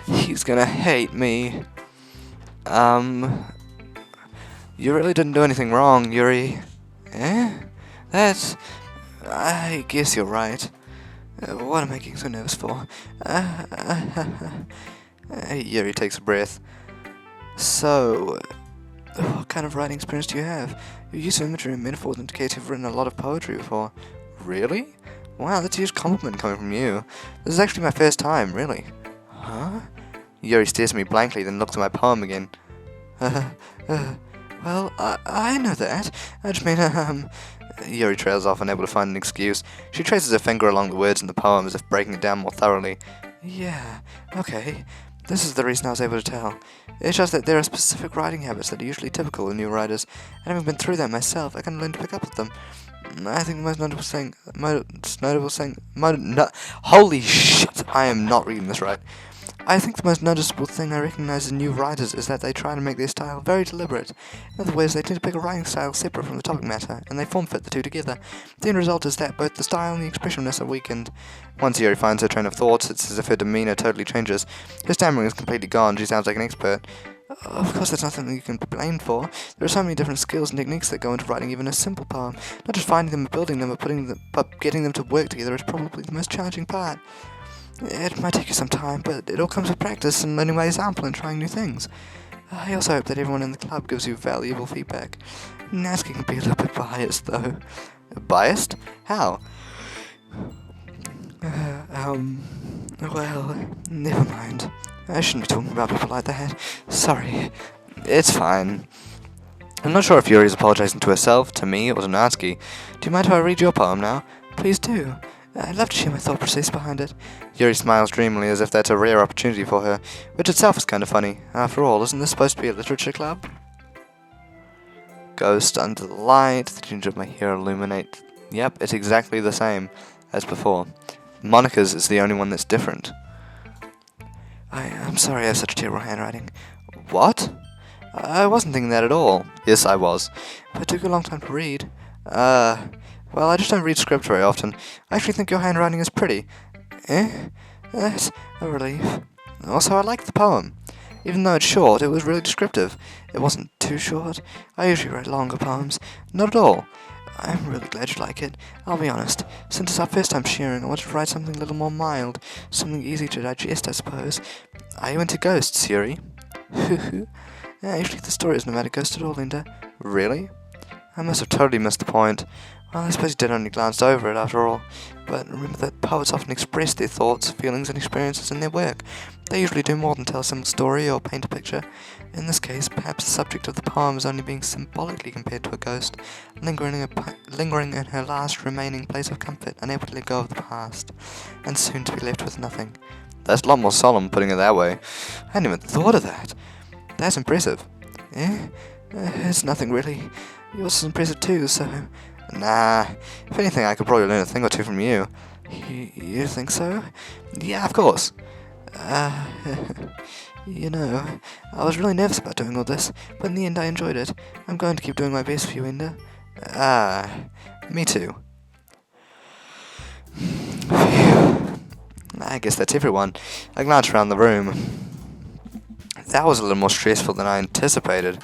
He's gonna hate me. You really didn't do anything wrong, Yuri. I guess you're right. What am I getting so nervous for? Yuri takes a breath. So, what kind of writing experience do you have? Your use of imagery and metaphors indicates you've written a lot of poetry before. Really? Wow, that's a huge compliment coming from you. This is actually my first time, really. Huh? Yuri stares at me blankly, then looks at my poem again. Well, I know that. I just mean, Yuri trails off, unable to find an excuse. She traces her finger along the words in the poem as if breaking it down more thoroughly. Yeah, okay. This is the reason I was able to tell. It's just that there are specific writing habits that are usually typical in new writers, and having been through that myself, I can learn to pick up with them. I think the most notable thing, Holy shit! I am not reading this right. I think the most noticeable thing I recognize in new writers is that they try to make their style very deliberate. In other words, they tend to pick a writing style separate from the topic matter, and they form-fit the two together. The end result is that both the style and the expressiveness are weakened. Once Yuri finds her train of thoughts, it's as if her demeanour totally changes. Her stammering is completely gone, she sounds like an expert. Of course, that's not something you can be blamed for. There are so many different skills and techniques that go into writing even a simple poem. Not just finding them and building them, but getting them to work together is probably the most challenging part. It might take you some time, but it all comes with practice and learning by example and trying new things. I also hope that everyone in the club gives you valuable feedback. Natsuki can be a little bit biased, though. Biased? How? Well, never mind. I shouldn't be talking about people like that. Sorry. It's fine. I'm not sure if Yuri is apologizing to herself, to me, or to Natsuki. Do you mind if I read your poem now? Please do. I'd love to share my thought process behind it. Yuri smiles dreamily as if that's a rare opportunity for her, which itself is kind of funny. After all, isn't this supposed to be a literature club? Ghost under the light, the tinge of my hair illuminate. Yep, it's exactly the same as before. Monika's is the only one that's different. I'm sorry I have such terrible handwriting. What? I wasn't thinking that at all. Yes, I was. But it took a long time to read. Well, I just don't read script very often. I actually think your handwriting is pretty. That's a relief. Also, I like the poem. Even though it's short, it was really descriptive. It wasn't too short. I usually write longer poems. Not at all. I'm really glad you like it. I'll be honest. Since it's our first time sharing, I wanted to write something a little more mild. Something easy to digest, I suppose. Are you into ghosts, Yuri? Actually, the story isn't about a ghost at all, Linda. Really? I must have totally missed the point. Well, I suppose you did only glance over it after all. But remember that poets often express their thoughts, feelings, and experiences in their work. They usually do more than tell a simple story or paint a picture. In this case, perhaps the subject of the poem is only being symbolically compared to a ghost, lingering in her last remaining place of comfort, unable to let go of the past, and soon to be left with nothing. That's a lot more solemn, putting it that way. I hadn't even thought of that. That's impressive. Eh? It's nothing really. Yours is impressive too, so... Nah, if anything I could probably learn a thing or two from you. You think so? Yeah, of course. You know, I was really nervous about doing all this, but in the end I enjoyed it. I'm going to keep doing my best for you, Enda. Me too. Phew. I guess that's everyone. I glanced around the room. That was a little more stressful than I anticipated.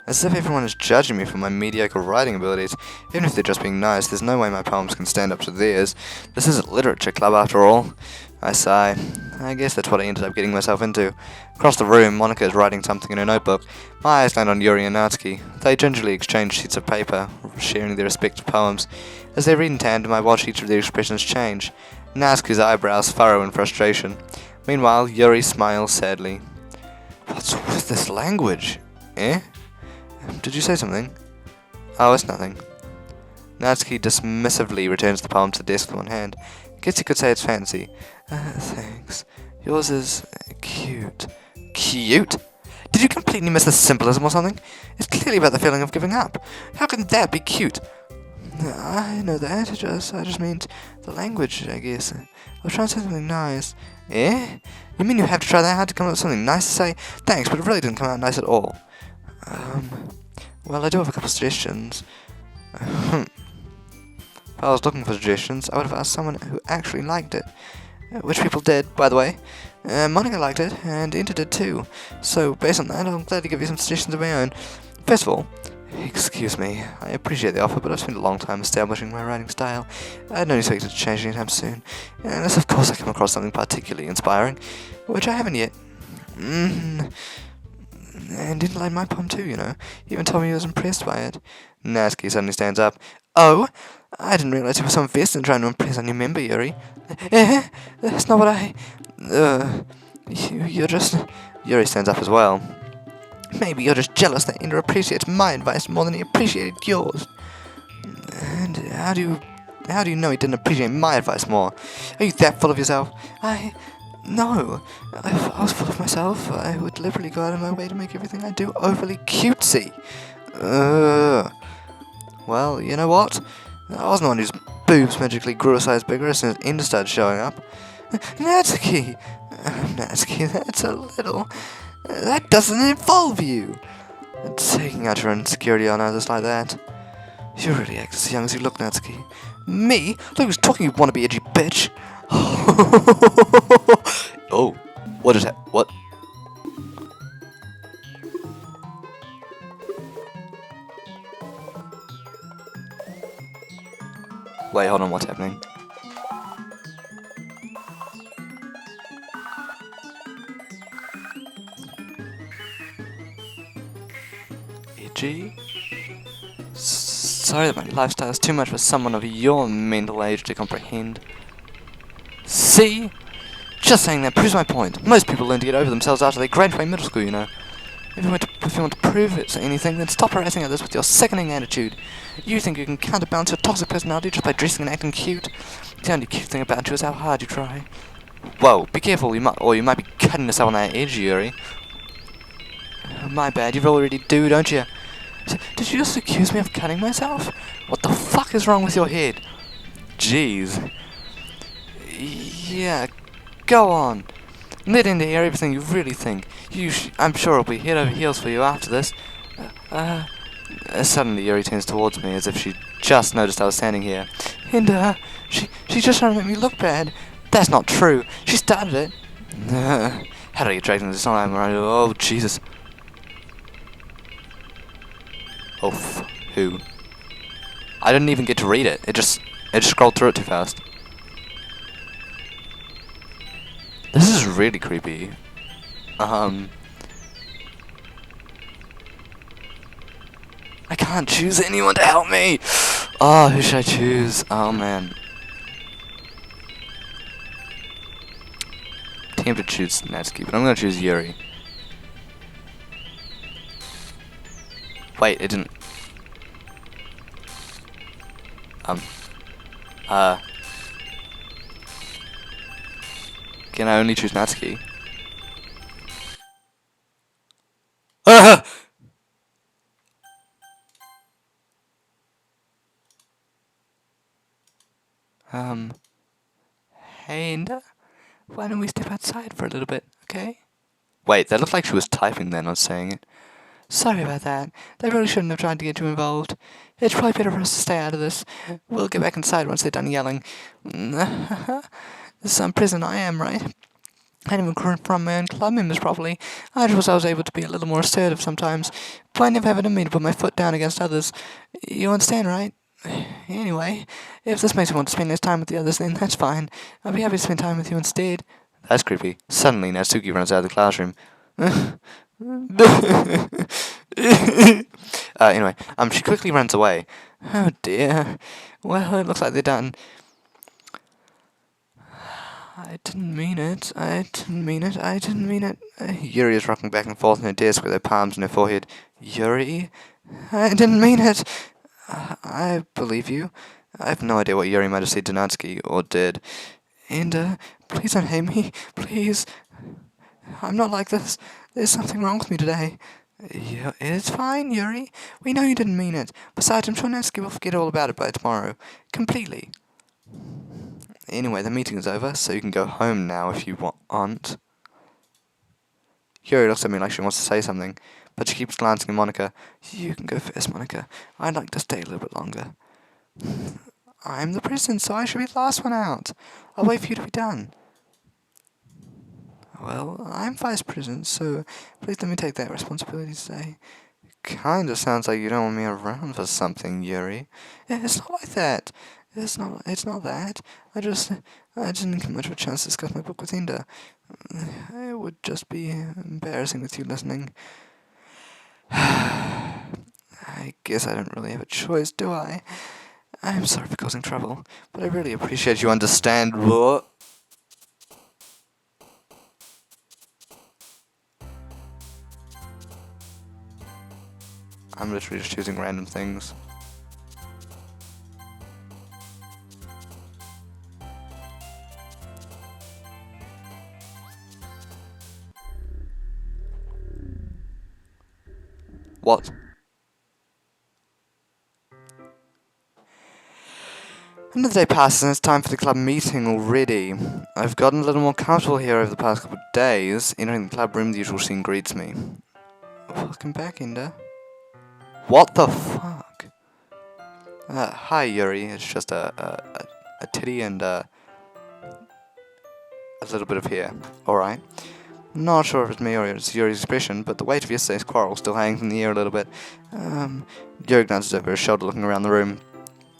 As if everyone is judging me for my mediocre writing abilities. Even if they're just being nice, there's no way my poems can stand up to theirs. This is a literature club after all. I sigh. I guess that's what I ended up getting myself into. Across the room, Monika is writing something in her notebook. My eyes land on Yuri and Natsuki. They gingerly exchange sheets of paper, sharing their respective poems. As they read in tandem, I watch each of their expressions change. Natsuki's eyebrows furrow in frustration. Meanwhile, Yuri smiles sadly. What's with this language? Eh? Did you say something? Oh, it's nothing. Natsuki dismissively returns the poem to the desk with one hand. Guess you could say it's fancy. Thanks. Yours is cute. Cute? Did you completely miss the symbolism or something? It's clearly about the feeling of giving up. How can that be cute? I know that. I just meant the language, I guess. I was trying to say something nice. Eh? You mean you have to try that hard to come up with something nice to say? Thanks, but it really didn't come out nice at all. Well, I do have a couple of suggestions. If I was looking for suggestions, I would have asked someone who actually liked it. Which people did, by the way. Monika liked it, and Enter did too. So, based on that, I'm glad to give you some suggestions of my own. First of all, excuse me, I appreciate the offer, but I've spent a long time establishing my writing style. I don't expect it to change anytime soon. Unless, of course, I come across something particularly inspiring, which I haven't yet. And didn't like my poem too, you know. He even told me he was impressed by it. Natsuki suddenly stands up. Oh? I didn't realize you were so invested in trying to impress a new member, Yuri. That's not what I... You're just... Yuri stands up as well. Maybe you're just jealous that Ender appreciates my advice more than he appreciated yours. And how do you know he didn't appreciate my advice more? Are you that full of yourself? No, if I was full of myself, I would deliberately go out of my way to make everything I do overly cutesy. Well, you know what? I wasn't the one whose boobs magically grew a size bigger as soon as Ender started showing up. Natsuki, that's a little... That doesn't involve you. Taking out your insecurity on others like that. You really act as young as you look, Natsuki. Me? Look who's talking, you wannabe edgy bitch. Oh, what is that? What? Wait, hold on, what's happening? Edgy? Sorry that my lifestyle is too much for someone of your mental age to comprehend. See? Just saying that proves my point. Most people learn to get over themselves after they graduate middle school, you know. If you want to prove it's anything, then stop harassing others with your sickening attitude. You think you can counterbalance your toxic personality just by dressing and acting cute? The only cute thing about you is how hard you try. Whoa, be careful, you might be cutting yourself on that edge, Yuri. My bad, you already do, don't you? Did you just accuse me of cutting myself? What the fuck is wrong with your head? Jeez. Yeah, go on. Let Ender hear everything you really think. I'm sure it'll be head over heels for you after this. Suddenly Yuri turns towards me as if she just noticed I was standing here. Ender, she's just trying to make me look bad. That's not true. She started it. How did I get dragged into this? Oh, Jesus. Oh, who? I didn't even get to read it. It just scrolled through it too fast. This is really creepy. I can't choose anyone to help me! Oh, who should I choose? Oh, man. Tempted to choose Natsuki, but I'm gonna choose Yuri. Wait, it didn't... Can I only choose Natsuki? Ah! Hey, Inda? Why don't we step outside for a little bit, okay? Wait, that looked like she was typing then, not saying it. Sorry about that. They really shouldn't have tried to get you involved. It's probably better for us to stay out of this. We'll get back inside once they're done yelling. This is some prison I am, right? I didn't even confront my own club members properly. I just wish I was able to be a little more assertive sometimes. But I never have it in me to put my foot down against others. You understand, right? Anyway, if this makes you want to spend less time with the others, then that's fine. I'll be happy to spend time with you instead. That's creepy. Suddenly, Natsuki runs out of the classroom. Anyway, she quickly runs away. Oh dear. Well, it looks like they're done. I didn't mean it. I didn't mean it. I didn't mean it. Yuri is rocking back and forth on her desk with her palms on her forehead. Yuri? I didn't mean it. I believe you. I have no idea what Yuri might have said to Natsuki, or did. And, please don't hate me. Please. I'm not like this. There's something wrong with me today. Yeah, it's fine, Yuri. We know you didn't mean it. Besides, I'm sure Natsuki will forget all about it by tomorrow. Completely. Anyway, the meeting is over, so you can go home now if you want. Yuri looks at me like she wants to say something, but she keeps glancing at Monika. You can go first, Monika. I'd like to stay a little bit longer. I'm the president, so I should be the last one out. I'll wait for you to be done. Well, I'm vice president, so please let me take that responsibility today. Kinda sounds like you don't want me around for something, Yuri. It's not like that. It's not that. I didn't get much of a chance to discuss my book with Inda. It would just be embarrassing with you listening. I guess I don't really have a choice, do I? I'm sorry for causing trouble, but I really appreciate you understand what... I'm literally just choosing random things. What? Another day passes and it's time for the club meeting already. I've gotten a little more comfortable here over the past couple of days. Entering the club room, the usual scene greets me. Welcome back, Inda. What the fuck? Hi, Yuri. It's just a titty and a little bit of hair. Alright. Not sure if it's me or it's Yuri's expression, but the weight of yesterday's quarrel still hangs in the air a little bit. Yuri glances over his shoulder, looking around the room.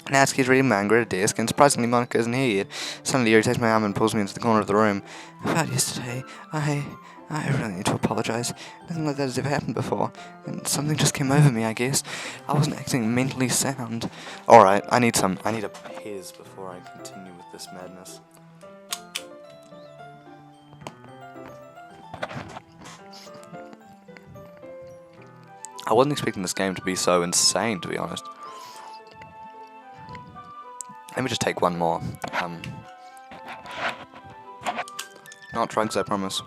Natsuki's reading manga at a desk, and surprisingly Monika isn't here yet. Suddenly Yuri takes my arm and pulls me into the corner of the room. About yesterday, I really need to apologize. Nothing like that has ever happened before. And something just came over me, I guess. I wasn't acting mentally sound. Alright, I need a Pez before I continue with this madness. I wasn't expecting this game to be so insane, to be honest. Let me just take one more. Not drugs, I promise.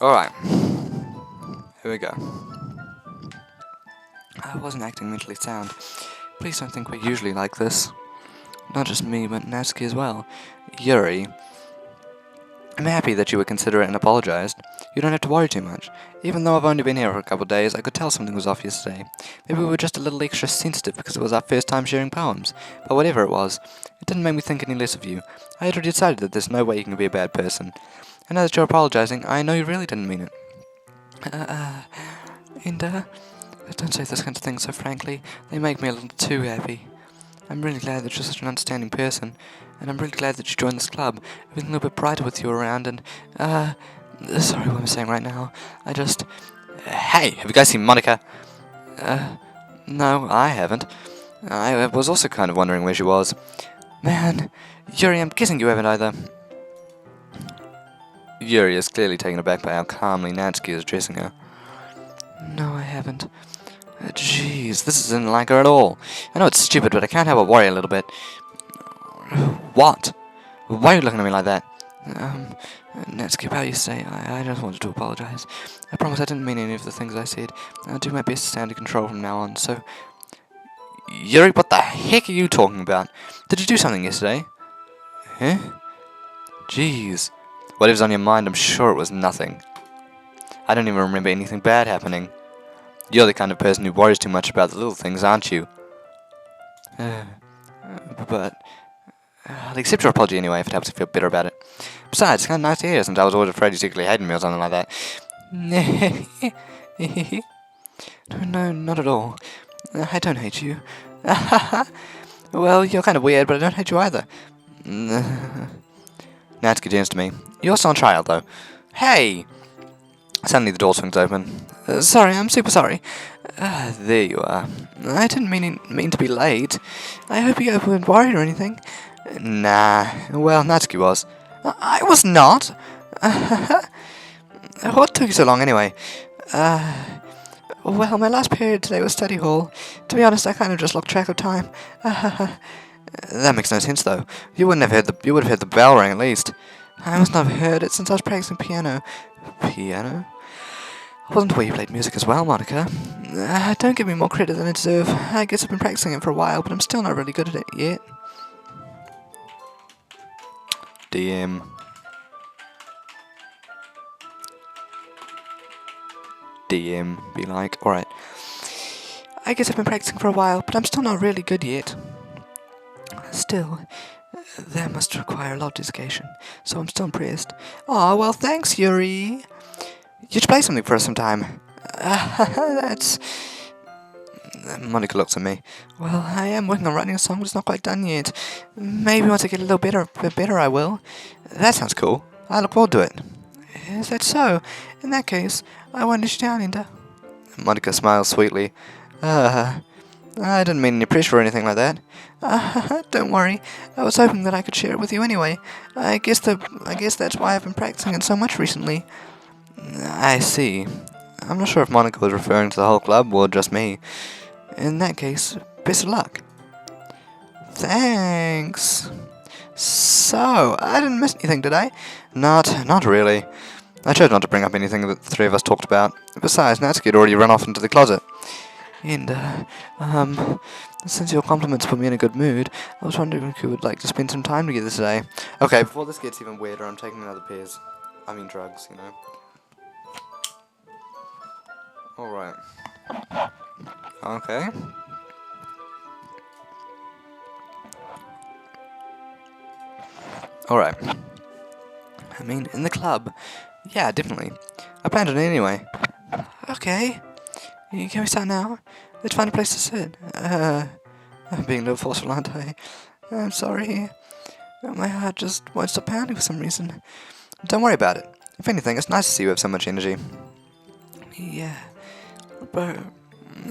Alright. Here we go. I wasn't acting mentally sound. Please don't think we're usually like this. Not just me, but Natsuki as well. Yuri. I'm happy that you were considerate and apologized. You don't have to worry too much. Even though I've only been here for a couple of days, I could tell something was off yesterday. Maybe we were just a little extra sensitive because it was our first time sharing poems. But whatever it was, it didn't make me think any less of you. I had already decided that there's no way you can be a bad person. And now that you're apologizing, I know you really didn't mean it. And don't say those kinds of things so frankly. They make me a little too happy. I'm really glad that you're such an understanding person, and I'm really glad that you joined this club. Everything a little bit brighter with you around, and, sorry what I'm saying right now. I just... Hey, have you guys seen Monika? No, I haven't. I was also kind of wondering where she was. Man, Yuri, I'm guessing you haven't either. Yuri is clearly taken aback by how calmly Natsuki is addressing her. No, I haven't. Jeez, this isn't like her at all. I know it's stupid, but I can't help but worry a little bit. What? Why are you looking at me like that? Natsuki, about yesterday, I just wanted to apologize. I promise I didn't mean any of the things I said. I'll do my best to stay under control from now on, so... Yuri, what the heck are you talking about? Did you do something yesterday? Huh? Jeez. Whatever's on your mind, I'm sure it was nothing. I don't even remember anything bad happening. You're the kind of person who worries too much about the little things, aren't you? But... I'll accept your apology anyway if it helps you feel better about it. Besides, it's kind of nice to hear since I was always afraid you secretly hated me or something like that. No, not at all. I don't hate you. Well, you're kind of weird, but I don't hate you either. Natsuki turns to me. You're still on trial, though. Hey! Suddenly the door swings open. Sorry, I'm super sorry. There you are. I didn't mean to be late. I hope you weren't worried or anything. Nah. Well, Natsuki was. I was not. What took you so long, anyway? Well, my last period today was study hall. To be honest, I kind of just lost track of time. That makes no sense, though. You would have heard the bell ring at least. I must not have heard it since I was practicing piano. Piano? I wasn't aware you played music as well, Monika. Don't give me more credit than I deserve. I guess I've been practicing it for a while, but I'm still not really good at it yet. DM. DM, be like, alright. I guess I've been practicing for a while, but I'm still not really good yet. Still, that must require a lot of dedication, so I'm still impressed. Aw, well thanks, Yuri. You should play something for us sometime. That's... Monika looks at me. Well, I am working on writing a song, but it's not quite done yet. Maybe once I get a bit better, I will. That sounds cool. I look forward to it. Is that so? In that case, I won't let you down, Linda. Monika smiles sweetly. I didn't mean any pressure or anything like that. Don't worry. I was hoping that I could share it with you anyway. I guess that's why I've been practicing it so much recently. I see. I'm not sure if Monika was referring to the whole club or just me. In that case, best of luck. Thanks. So, I didn't miss anything, did I? Not really. I chose not to bring up anything that the three of us talked about. Besides, Natsuki had already run off into the closet. And, since your compliments put me in a good mood, I was wondering if you would like to spend some time together today. Okay, before this gets even weirder, I'm taking another drugs, you know. Alright. Okay. Alright. I mean, in the club. Yeah, definitely. I planned on it anyway. Okay. Can we start now? Let's find a place to sit. I'm being a little forceful, aren't I? I'm sorry. My heart just won't stop pounding for some reason. Don't worry about it. If anything, it's nice to see you have so much energy. Yeah. But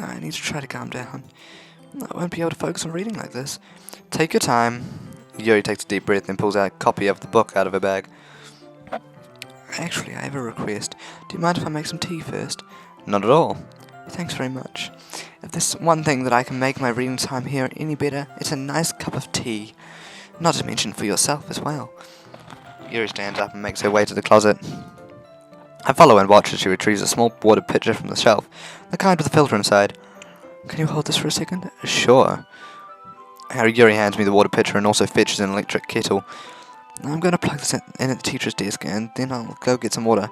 I need to try to calm down. I won't be able to focus on reading like this. Take your time. Yuri takes a deep breath and pulls out a copy of the book out of her bag. Actually, I have a request. Do you mind if I make some tea first? Not at all. Thanks very much. If there's one thing that I can make my reading time here any better, it's a nice cup of tea. Not to mention for yourself as well. Yuri stands up and makes her way to the closet. I follow and watch as she retrieves a small water pitcher from the shelf, the kind with a filter inside. Can you hold this for a second? Sure. Yuri hands me the water pitcher and also fetches an electric kettle. I'm going to plug this in at the teacher's desk, and then I'll go get some water.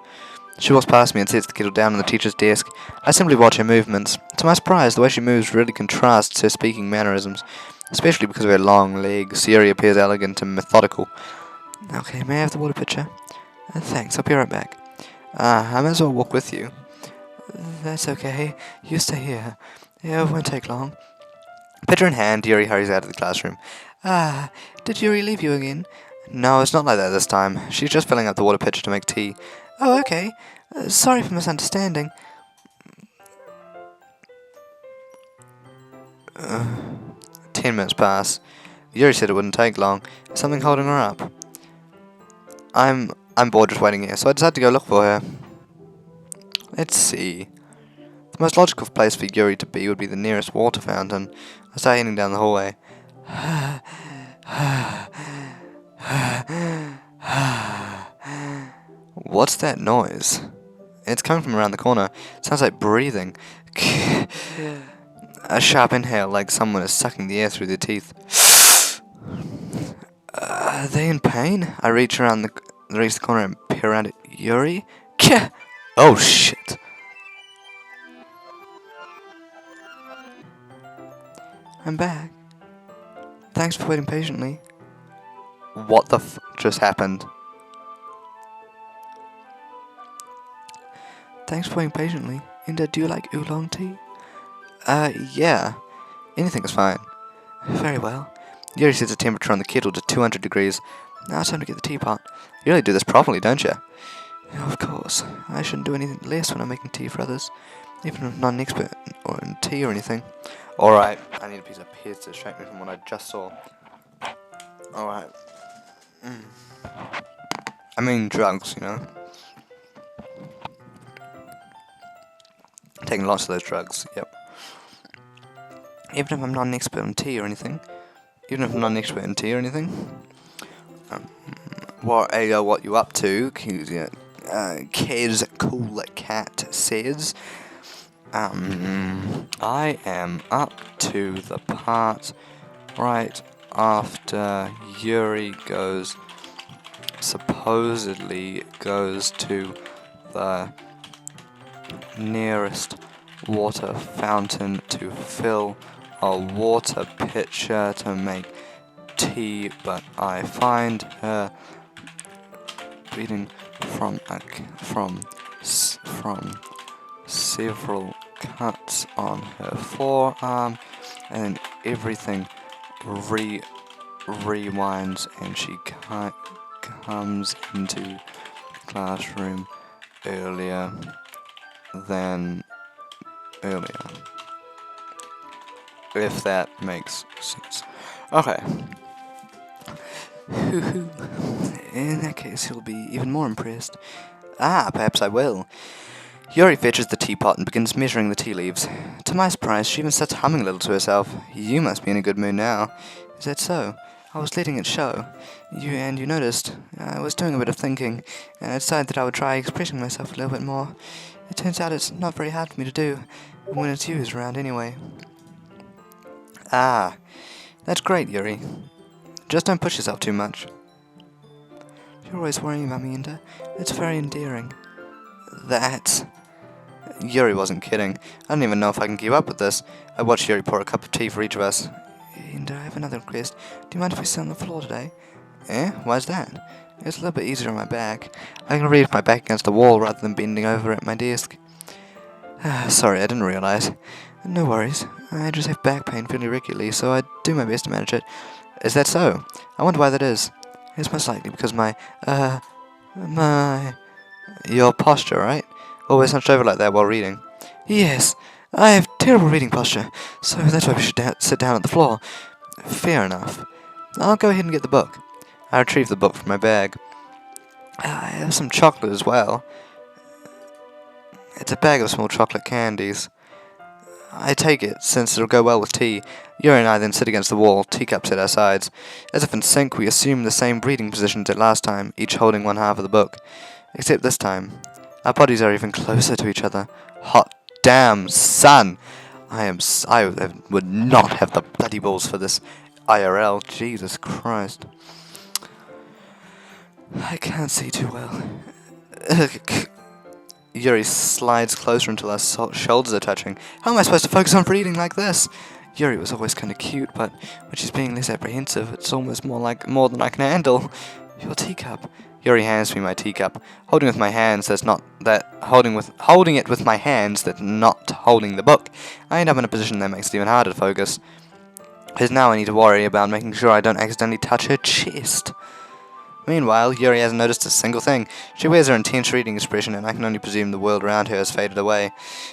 She walks past me and sets the kettle down on the teacher's desk. I simply watch her movements. To my surprise, the way she moves really contrasts her speaking mannerisms, especially because of her long legs. Yuri appears elegant and methodical. Okay, may I have the water pitcher? Thanks, I'll be right back. I might as well walk with you. That's okay. You stay here. It won't take long. Pitcher in hand, Yuri hurries out of the classroom. Did Yuri leave you again? No, it's not like that this time. She's just filling up the water pitcher to make tea. Oh, okay. Sorry for misunderstanding. 10 minutes pass. Yuri said it wouldn't take long. Is something holding her up? I'm bored just waiting here, so I decided to go look for her. Let's see. The most logical place for Yuri to be would be the nearest water fountain. I start heading down the hallway. What's that noise? It's coming from around the corner. It sounds like breathing. A sharp inhale, like someone is sucking the air through their teeth. Are they in pain? I reach the corner and peer around at Yuri. Oh shit! I'm back. Thanks for waiting patiently. What the just happened? Thanks for waiting patiently. And do you like oolong tea? Yeah. Anything is fine. Very well. Yuri sets the temperature on the kettle to 200 degrees. Now it's time to get the teapot. You really do this properly, don't you? Of course. I shouldn't do anything less when I'm making tea for others. Even if I'm not an expert in tea or anything. Alright, I need a piece of piss to distract me from what I just saw. Alright. I mean drugs, you know. Taking lots of those drugs, yep. Even if I'm not an expert in tea or anything. What you up to? Kez Cool Cat says. I am up to the part right after Yuri supposedly goes to the nearest water fountain to fill a water pitcher to make tea, but I find her bleeding from several cuts on her forearm, and everything rewinds, and she comes into the classroom earlier. If that makes sense. Okay. In that case, he'll be even more impressed. Perhaps I will. Yuri fetches the teapot and begins measuring the tea leaves. To my surprise, she even starts humming a little to herself. You must be in a good mood now. Is that so? I was letting it show. You noticed. I was doing a bit of thinking, and I decided that I would try expressing myself a little bit more. It turns out it's not very hard for me to do, when it's you who's around anyway. That's great, Yuri. Just don't push yourself too much. You're always worrying about me, Inda. It's very endearing. Yuri wasn't kidding. I don't even know if I can keep up with this. I watched Yuri pour a cup of tea for each of us. Inda, I have another request. Do you mind if we sit on the floor today? Why's that? It's a little bit easier on my back. I can read with my back against the wall rather than bending over at my desk. Sorry, I didn't realize. No worries. I just have back pain fairly regularly, so I do my best to manage it. Is that so? I wonder why that is. It's most likely because your posture, right? Always hunched over like that while reading. Yes, I have terrible reading posture, so that's why we should sit down at the floor. Fair enough. I'll go ahead and get the book. I retrieve the book from my bag. I have some chocolate as well. It's a bag of small chocolate candies. I take it, since it'll go well with tea. Yuri and I then sit against the wall, teacups at our sides. As if in sync, we assume the same breathing positions as last time, each holding one half of the book. Except this time, our bodies are even closer to each other. Hot damn, son! I would not have the bloody balls for this IRL. Jesus Christ. I can't see too well. Yuri slides closer until our shoulders are touching. How am I supposed to focus on reading like this? Yuri was always kind of cute, but when she's being less apprehensive, it's almost more than I can handle. Your teacup. Yuri hands me my teacup, holding it with my hands that's not holding the book. I end up in a position that makes it even harder to focus. Because now I need to worry about making sure I don't accidentally touch her chest. Meanwhile, Yuri hasn't noticed a single thing. She wears her intense reading expression, and I can only presume the world around her has faded away.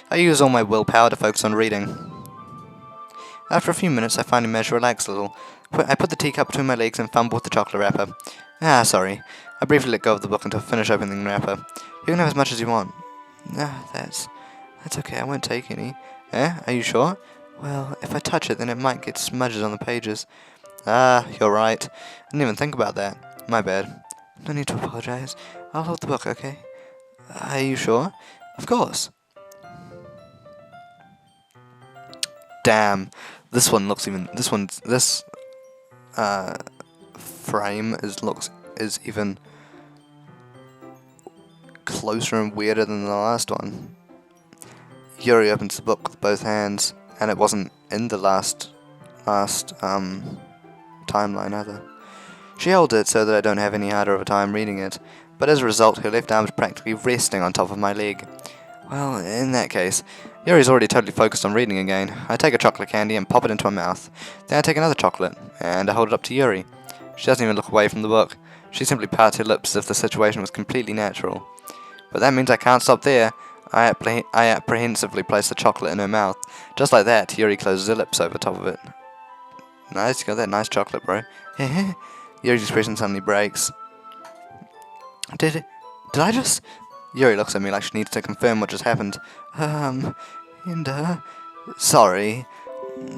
I use all my willpower to focus on reading. After a few minutes, I finally manage to relax a little. I put the teacup between my legs and fumble with the chocolate wrapper. Sorry. I briefly let go of the book until I finish opening the wrapper. You can have as much as you want. That's okay, I won't take any. Are you sure? Well, if I touch it, then it might get smudges on the pages. You're right. I didn't even think about that. My bad. No need to apologize. I'll hold the book, okay? Are you sure? Of course. Damn. This frame is even closer and weirder than the last one. Yuri opens the book with both hands, and it wasn't in the last timeline either. She held it so that I don't have any harder of a time reading it, but as a result her left arm is practically resting on top of my leg. Well, in that case, Yuri's already totally focused on reading again. I take a chocolate candy and pop it into her mouth. Then I take another chocolate, and I hold it up to Yuri. She doesn't even look away from the book. She simply parts her lips as if the situation was completely natural. But that means I can't stop there. I apprehensively place the chocolate in her mouth. Just like that, Yuri closes her lips over top of it. Nice, you got that nice chocolate, bro. Yuri's expression suddenly breaks. Did I just... Yuri looks at me like she needs to confirm what just happened. Sorry.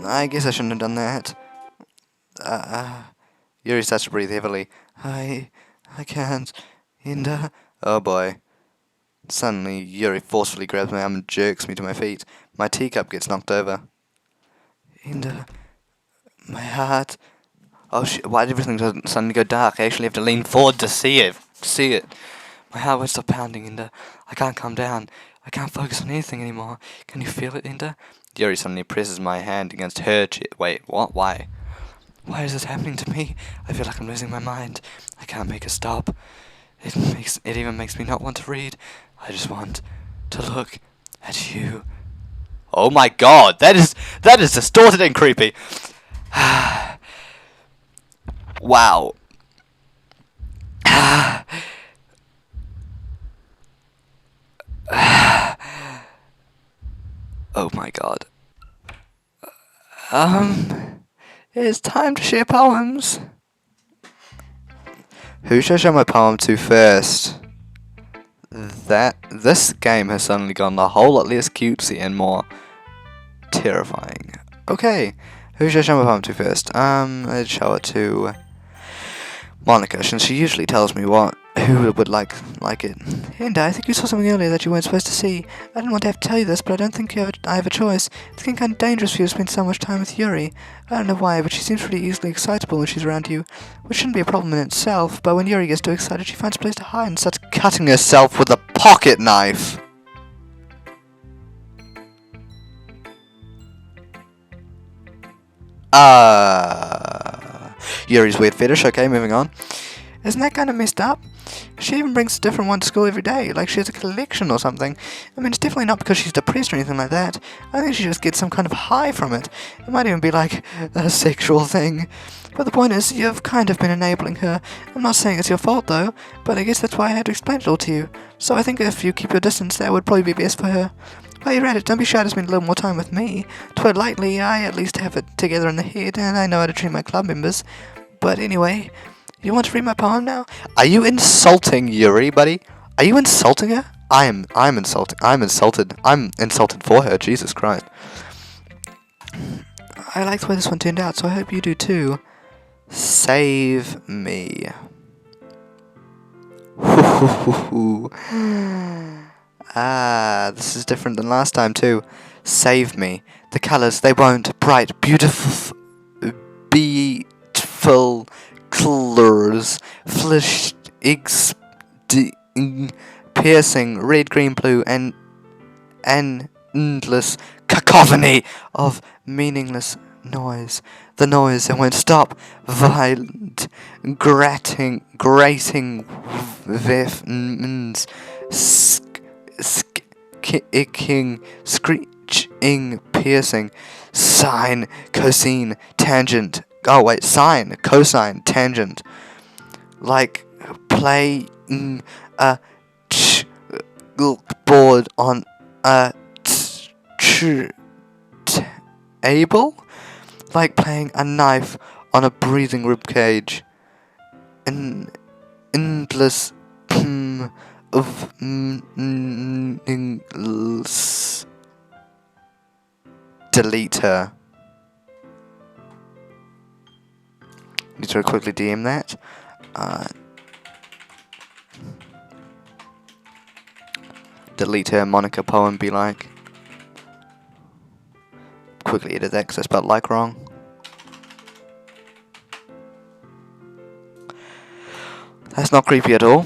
I guess I shouldn't have done that. Yuri starts to breathe heavily. I can't. Oh boy. Suddenly, Yuri forcefully grabs my arm and jerks me to my feet. My teacup gets knocked over. My heart. Oh shit, why did everything suddenly go dark? I actually have to lean forward to see it. My heart won't stop pounding, Inda. I can't calm down. I can't focus on anything anymore. Can you feel it, Inda? Yuri suddenly presses my hand against her chest. Wait, what? Why? Why is this happening to me? I feel like I'm losing my mind. I can't make a stop. It even makes me not want to read. I just want to look at you. Oh my god, that is distorted and creepy. Wow. Oh my god. It's time to share poems. Who should I show my poem to first? This game has suddenly gone a whole lot less cutesy and more terrifying. Okay, who should I show my poem to first? Let's show it to Monika, since she usually tells me who would like it. And I think you saw something earlier that you weren't supposed to see. I didn't want to have to tell you this, but I don't think I have a choice. It's getting kind of dangerous for you to spend so much time with Yuri. I don't know why, but she seems pretty easily excitable when she's around you, which shouldn't be a problem in itself, but when Yuri gets too excited, she finds a place to hide and starts cutting herself with a pocket knife. Yuri's weird fetish, okay, moving on. Isn't that kind of messed up? She even brings a different one to school every day, like she has a collection or something. I mean, it's definitely not because she's depressed or anything like that. I think she just gets some kind of high from it. It might even be like a sexual thing. But the point is, you've kind of been enabling her. I'm not saying it's your fault though, but I guess that's why I had to explain it all to you. So I think if you keep your distance, that would probably be best for her. While you're at it, don't be shy to spend a little more time with me. To put it lightly, I at least have it together in the head, and I know how to treat my club members. But anyway, you want to read my poem now? Are you insulting Yuri, buddy? Are you insulting her? I'm insulted. I'm insulted for her, Jesus Christ. I like the way this one turned out, so I hope you do too. Save me. This is different than last time too. Save me. The colours, they won't. Bright, beautiful colours. Flushed, piercing, red, green, blue, and endless cacophony of meaningless noise. The noise and won't stop. Violent, grating, viffins, icking, screeching, piercing, sine, cosine, tangent. Oh wait, sine, cosine, tangent. Like playing a board on a table, like playing a knife on a breathing rib cage. An endless of meaningless. Delete her. Need to quickly DM that. Delete her Monika poem, be like. Quickly edit that because I spelled like wrong. That's not creepy at all.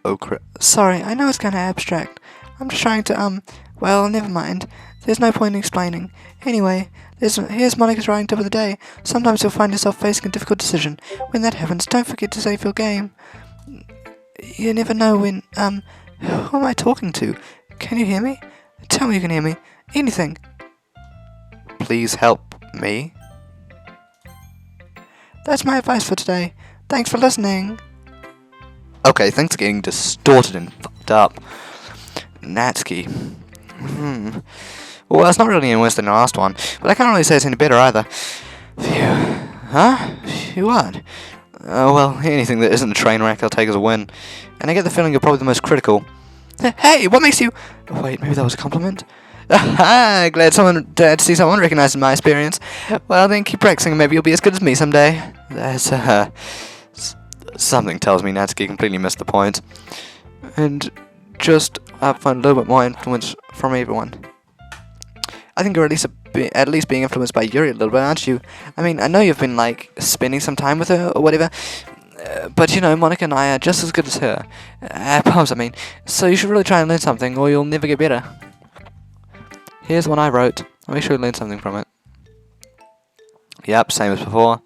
Oh crap. Sorry, I know it's kinda abstract. I'm just trying to, well, never mind. There's no point in explaining. Anyway, here's Monika's writing tip of the day. Sometimes you'll find yourself facing a difficult decision. When that happens, don't forget to save your game. You never know when, who am I talking to? Can you hear me? Tell me you can hear me. Anything. Please help me. That's my advice for today. Thanks for listening. Okay, things are getting distorted and fucked up. Natsuki. Well, it's not really any worse than the last one, but I can't really say it's any better either. Phew. Huh? Phew what? Well, anything that isn't a train wreck I'll take as a win. And I get the feeling you're probably the most critical. Hey, what makes you... Oh, wait, maybe that was a compliment? Aha! Glad to see someone recognizing my experience. Well, then keep practicing and maybe you'll be as good as me someday. That's, something tells me Natsuki completely missed the point. And just find a little bit more influence from everyone. I think you're at least being influenced by Yuri a little bit, aren't you? I mean, I know you've been, like, spending some time with her or whatever, but, you know, Monika and I are just as good as her. Poems, I mean. So you should really try and learn something, or you'll never get better. Here's one I wrote. I'll make sure you learn something from it. Yep, same as before.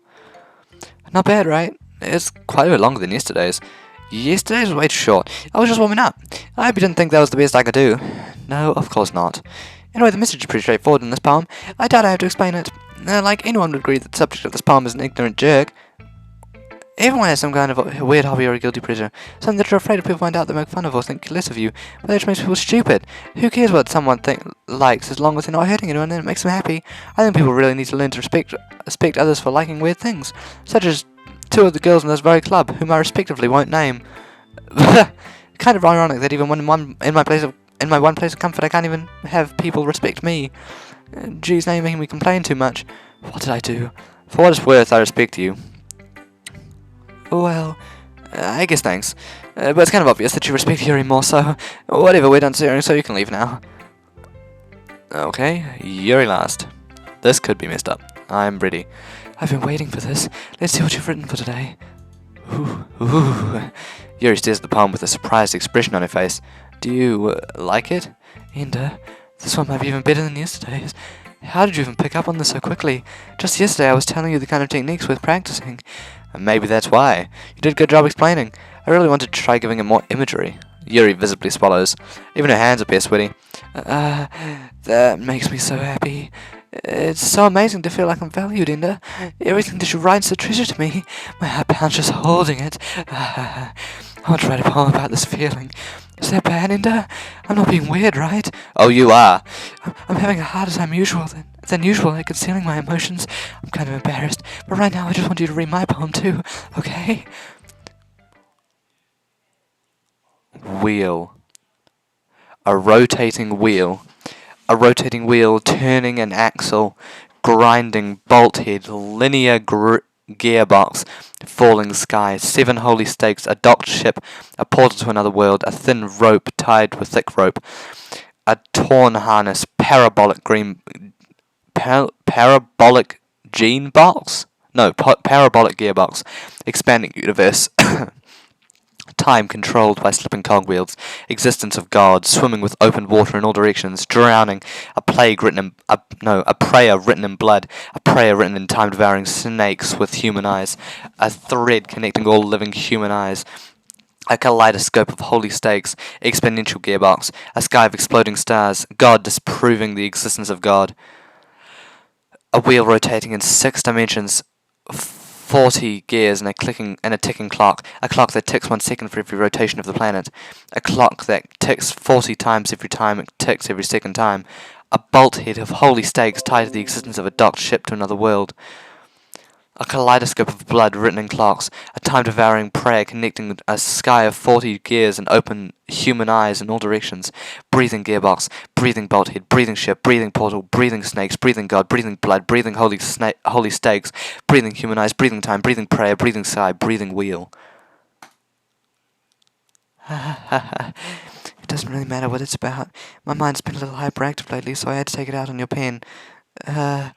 Not bad, right? It's quite a bit longer than yesterday's. Yesterday's was way too short. I was just warming up. I hope you didn't think that was the best I could do. No, of course not. Anyway, the message is pretty straightforward in this poem. I doubt I have to explain it. Like, anyone would agree that the subject of this poem is an ignorant jerk. Everyone has some kind of a weird hobby or a guilty pleasure. Something that you're afraid of people find out that make fun of or think less of you. But that just makes people stupid. Who cares what someone likes as long as they're not hurting anyone and it makes them happy? I think people really need to learn to respect others for liking weird things. Such as two of the girls in this very club, whom I respectively won't name. Kind of ironic that even when in my one place of comfort I can't even have people respect me. Geez, now you're making me complain too much. What did I do? For what it's worth, I respect you. Well, I guess thanks. But it's kind of obvious that you respect Yuri more, so... Whatever, we're done sharing, so you can leave now. Okay, Yuri last. This could be messed up. I'm ready. I've been waiting for this. Let's see what you've written for today. Ooh. Yuri stares at the poem with a surprised expression on her face. Do you like it? Enda, this one might be even better than yesterday's. How did you even pick up on this so quickly? Just yesterday I was telling you the kind of techniques worth practicing. And maybe that's why. You did a good job explaining. I really wanted to try giving it more imagery. Yuri visibly swallows. Even her hands appear sweaty. That makes me so happy. It's so amazing to feel like I'm valued, Enda. Everything that you write is a treasure to me. My heart pounds just holding it. I want to write a poem about this feeling. Is that bad, Enda? I'm not being weird, right? Oh, you are. I'm having a harder time than usual at concealing my emotions. I'm kind of embarrassed, but right now I just want you to read my poem too, okay? Wheel. A rotating wheel. A rotating wheel, turning an axle, grinding bolt head, linear gearbox, falling sky, 7 holy stakes, a docked ship, a portal to another world, a thin rope tied to a thick rope, a torn harness, parabolic gene box? No, parabolic gearbox, expanding universe, time controlled by slipping cogwheels, existence of God, swimming with open water in all directions, drowning, a plague written in, a prayer written in blood, a prayer written in time-devouring snakes with human eyes, a thread connecting all living human eyes, a kaleidoscope of holy stakes, exponential gearbox, a sky of exploding stars, God disproving the existence of God, a wheel rotating in 6 dimensions, 40 gears and a ticking clock, a clock that ticks 1 second for every rotation of the planet, a clock that ticks 40 times every time it ticks every second time, a bolthead of holy stakes tied to the existence of a docked ship to another world, a kaleidoscope of blood written in clocks, a time-devouring prayer connecting a sky of 40 gears and open human eyes in all directions, breathing gearbox, breathing bolthead, breathing ship, breathing portal, breathing snakes, breathing God, breathing blood, breathing holy stakes, breathing human eyes, breathing time, breathing prayer, breathing sky, breathing wheel. It doesn't really matter what it's about. My mind's been a little hyperactive lately, so I had to take it out on your pen. That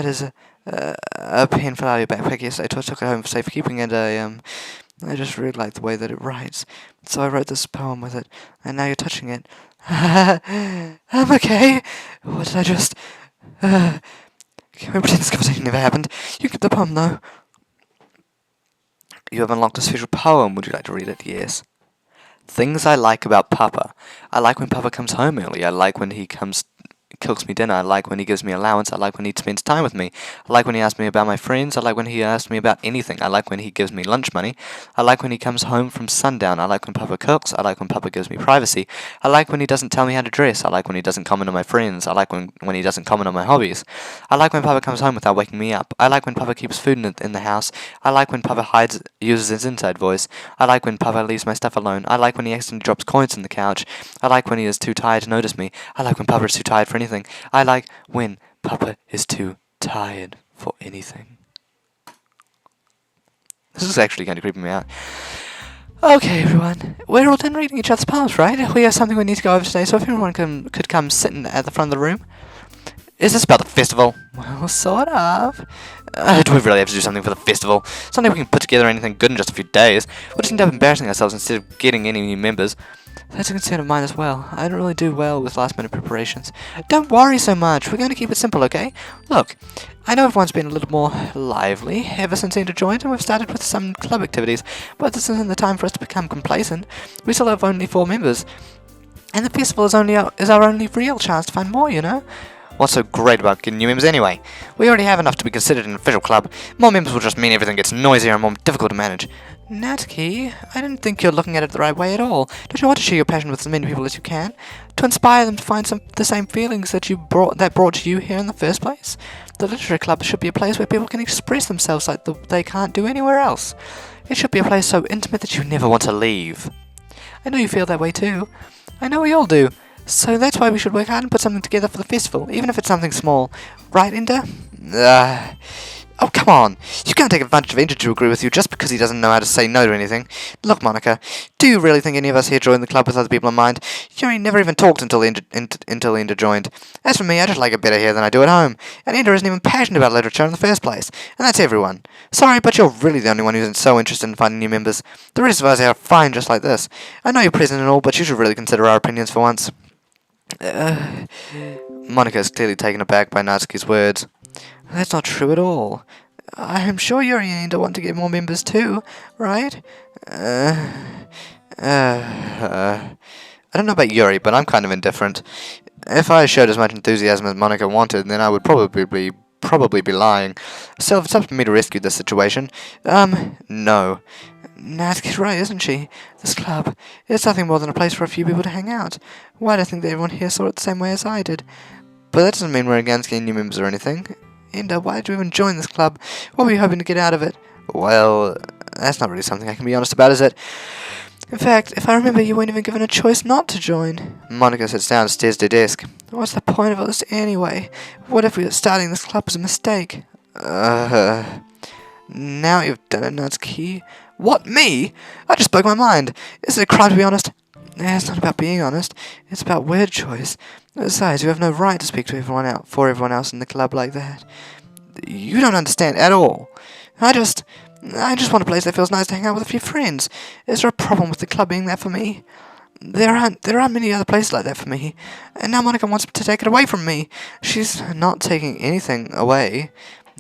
is a pen fell out of your backpack yesterday, so I took it home for safekeeping, and I just really like the way that it writes. So I wrote this poem with it, and now you're touching it. I'm okay. What did I just... Can we pretend this conversation never happened? You keep the poem, though. You have unlocked a special poem. Would you like to read it? Yes. Things I like about Papa. I like when Papa comes home early. I like when he cooks me dinner. I like when he gives me allowance. I like when he spends time with me. I like when he asks me about my friends. I like when he asks me about anything. I like when he gives me lunch money. I like when he comes home from sundown. I like when Papa cooks. I like when Papa gives me privacy. I like when he doesn't tell me how to dress. I like when he doesn't comment on my friends. I like when he doesn't comment on my hobbies. I like when Papa comes home without waking me up. I like when Papa keeps food in the house. I like when Papa uses his inside voice. I like when Papa leaves my stuff alone. I like when he accidentally drops coins on the couch. I like when he is too tired to notice me. I like when Papa is too tired for anything. I like when Papa is too tired for anything. This is actually kind of creeping me out. Okay, everyone. We're all done reading each other's poems, right? We have something we need to go over today, so if everyone could come sit at the front of the room. Is this about the festival? Well, sort of. Do we really have to do something for the festival? Something we can put together anything good in just a few days. We'll just end up embarrassing ourselves instead of getting any new members. That's a concern of mine as well. I don't really do well with last-minute preparations. Don't worry so much. We're going to keep it simple, okay? Look, I know everyone's been a little more lively ever since Ender joined, and we've started with some club activities, but this isn't the time for us to become complacent. We still have only 4 members, and the festival is our only real chance to find more, you know? What's so great about getting new members anyway? We already have enough to be considered an official club. More members will just mean everything gets noisier and more difficult to manage. Natsuki, I don't think you're looking at it the right way at all. Don't you want to share your passion with as many people as you can? To inspire them to find the same feelings that brought you here in the first place? The literary club should be a place where people can express themselves like they can't do anywhere else. It should be a place so intimate that you never want to leave. I know you feel that way too. I know we all do. So that's why we should work hard and put something together for the festival, even if it's something small. Right, Ender? Oh, come on. You can't take advantage of Ender to agree with you just because he doesn't know how to say no to anything. Look, Monika, do you really think any of us here joined the club with other people in mind? Yuri never even talked until Ender joined. As for me, I just like it better here than I do at home. And Ender isn't even passionate about literature in the first place. And that's everyone. Sorry, but you're really the only one who's so interested in finding new members. The rest of us are fine just like this. I know you're present and all, but you should really consider our opinions for once. Monika is clearly taken aback by Natsuki's words. That's not true at all. I'm sure Yuri and Ender want to get more members too, right? I don't know about Yuri, but I'm kind of indifferent. If I showed as much enthusiasm as Monika wanted, then I would probably be lying. So if it's up to me to rescue this situation, no. Natsuki's right, isn't she? This club, it's nothing more than a place for a few people to hang out. Why do I think that everyone here saw it the same way as I did? But that doesn't mean we're against getting new members or anything. Ender, why did you even join this club? What were you hoping to get out of it? Well, that's not really something I can be honest about, is it? In fact, if I remember, you weren't even given a choice not to join. Monika sits down and stares at her desk. What's the point of all this anyway? What if starting this club was a mistake? Now you've done it, Natsuki. What, me? I just spoke my mind. Is it a crime to be honest? It's not about being honest. It's about word choice. Besides, you have no right to speak to everyone else in the club like that. You don't understand at all. I I just want a place that feels nice to hang out with a few friends. Is there a problem with the club being there for me? There aren't many other places like that for me, and now Monika wants to take it away from me. She's not taking anything away.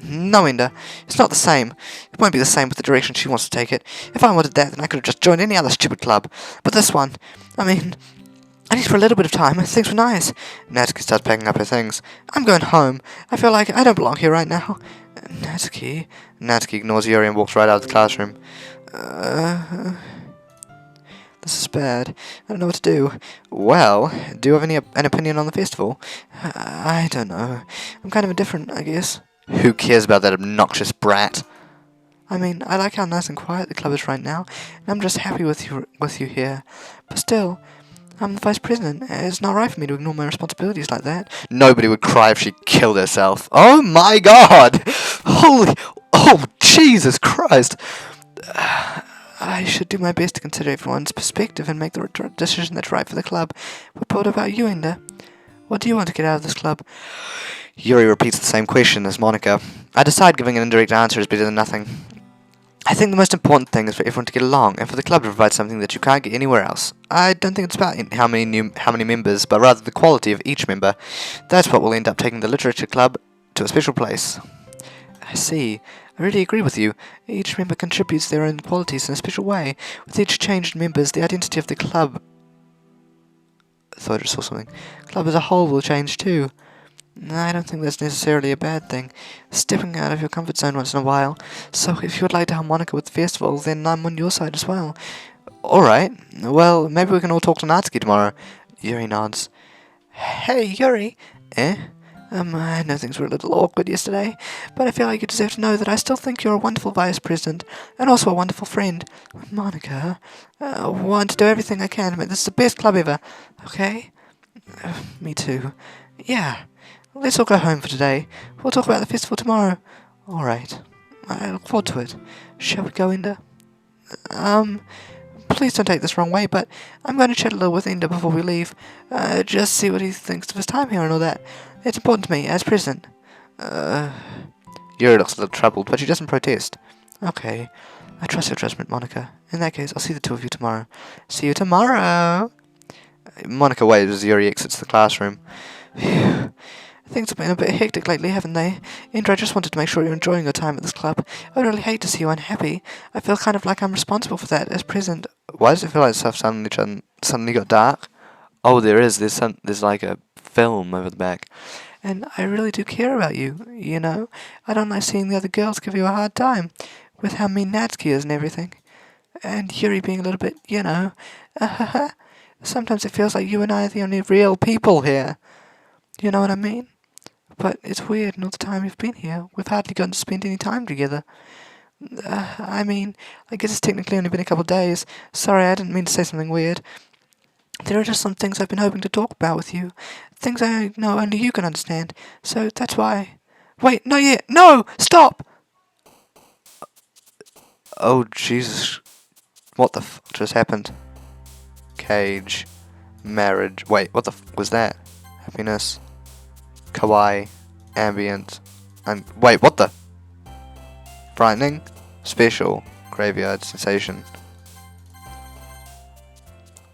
No, Enda, it's not the same. It won't be the same with the direction she wants to take it. If I wanted that, then I could have just joined any other stupid club. But this one, I mean, at least for a little bit of time, things were nice. Natsuki starts packing up her things. I'm going home. I feel like I don't belong here right now. Natsuki ignores Yuri and walks right out of the classroom. This is bad. I don't know what to do. Well, do you have an opinion on the festival? I don't know. I'm kind of indifferent, I guess. Who cares about that obnoxious brat? I mean, I like how nice and quiet the club is right now, and I'm just happy with you here. But still, I'm the vice president. It's not right for me to ignore my responsibilities like that. Nobody would cry if she killed herself. Oh my god! Oh, Jesus Christ! I should do my best to consider everyone's perspective and make the decision that's right for the club. But what about you, Enda? What do you want to get out of this club? Yuri repeats the same question as Monika. I decide giving an indirect answer is better than nothing. I think the most important thing is for everyone to get along, and for the club to provide something that you can't get anywhere else. I don't think it's about how many members, but rather the quality of each member. That's what will end up taking the literature club to a special place. I see. I really agree with you. Each member contributes their own qualities in a special way. With each change in members, the identity of the club... I thought I just saw something. Club as a whole will change too. I don't think that's necessarily a bad thing. Stepping out of your comfort zone once in a while. So if you would like to help Monika with the festival, then I'm on your side as well. Alright. Well, maybe we can all talk to Natsuki tomorrow. Yuri nods. Hey, Yuri. Eh? I know things were a little awkward yesterday, but I feel like you deserve to know that I still think you're a wonderful vice president, and also a wonderful friend. Monika, I want to do everything I can to make this the best club ever, okay? Me too. Yeah. Let's all go home for today. We'll talk about the festival tomorrow. Alright. I look forward to it. Shall we go, Enda? Please don't take this wrong way, but I'm going to chat a little with Enda before we leave. Just see what he thinks of his time here and all that. It's important to me, as president. Yuri looks a little troubled, but she doesn't protest. Okay. I trust your judgment, Monika. In that case, I'll see the two of you tomorrow. See you tomorrow! Monika waves as Yuri exits the classroom. Phew. Things have been a bit hectic lately, haven't they? Enda, I just wanted to make sure you're enjoying your time at this club. I would really hate to see you unhappy. I feel kind of like I'm responsible for that as president. Why does it feel like stuff suddenly got dark? Oh, there is. There's like a film over the back. And I really do care about you, you know? I don't like seeing the other girls give you a hard time, with how mean Natsuki is and everything. And Yuri being a little bit, you know... Sometimes it feels like you and I are the only real people here. You know what I mean? But it's weird, and all the time we've been here, we've hardly gotten to spend any time together. I mean, I guess it's technically only been a couple of days. Sorry, I didn't mean to say something weird. There are just some things I've been hoping to talk about with you. Things I know only you can understand. So that's why... Wait, not yet! No! Stop! Oh, Jesus. What the f... just happened? Cage. Marriage. Wait, what the f... was that? Happiness. Kawaii. Ambient. And... wait, what the... frightening. Special. Graveyard. Sensation.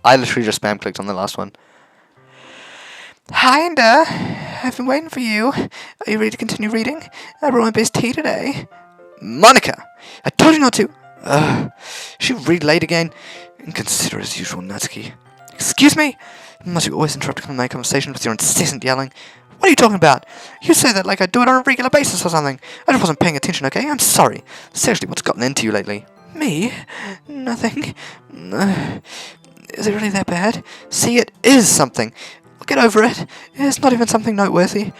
I literally just spam clicked on the last one. Hi, Enda. I've been waiting for you. Are you ready to continue reading? I brought my best tea today. Monika! I told you not to! She read late again. Inconsiderate as usual, Natsuki. Excuse me? Must you always interrupt my conversation with your incessant yelling? What are you talking about? You say that like I do it on a regular basis or something. I just wasn't paying attention, okay? I'm sorry. Seriously, what's gotten into you lately? Me? Nothing. Is it really that bad? See, it is something. Get over it. It's not even something noteworthy.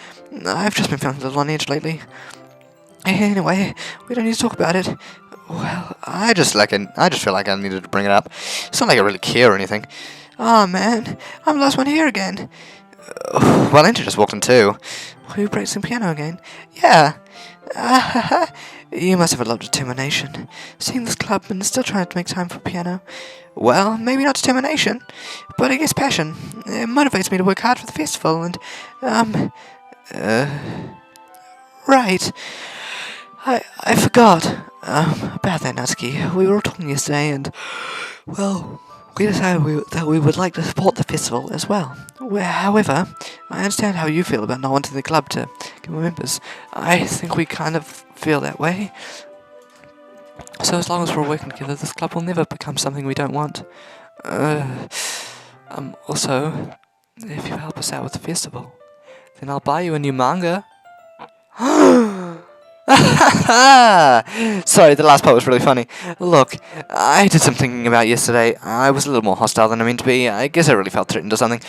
I've just been feeling a little on edge lately. Anyway, we don't need to talk about it. Well, I just feel like I needed to bring it up. It's not like I really care or anything. Oh man, I'm the last one here again. Well, Enter just walked in too. Who breaks the piano again? Yeah. You must have a lot of determination. Seeing this club and still trying to make time for piano. Well, maybe not determination, but I guess passion. It motivates me to work hard for the festival and, right. I forgot about that, Natsuki. We were all talking yesterday, and well, we decided that we would like to support the festival as well. However, I understand how you feel about not wanting the club to get more members. I think we kind of feel that way. So as long as we're working together, this club will never become something we don't want. Also, if you help us out with the festival, then I'll buy you a new manga. Sorry, the last part was really funny. Look, I did some thinking about yesterday. I was a little more hostile than I meant to be. I guess I really felt threatened or something.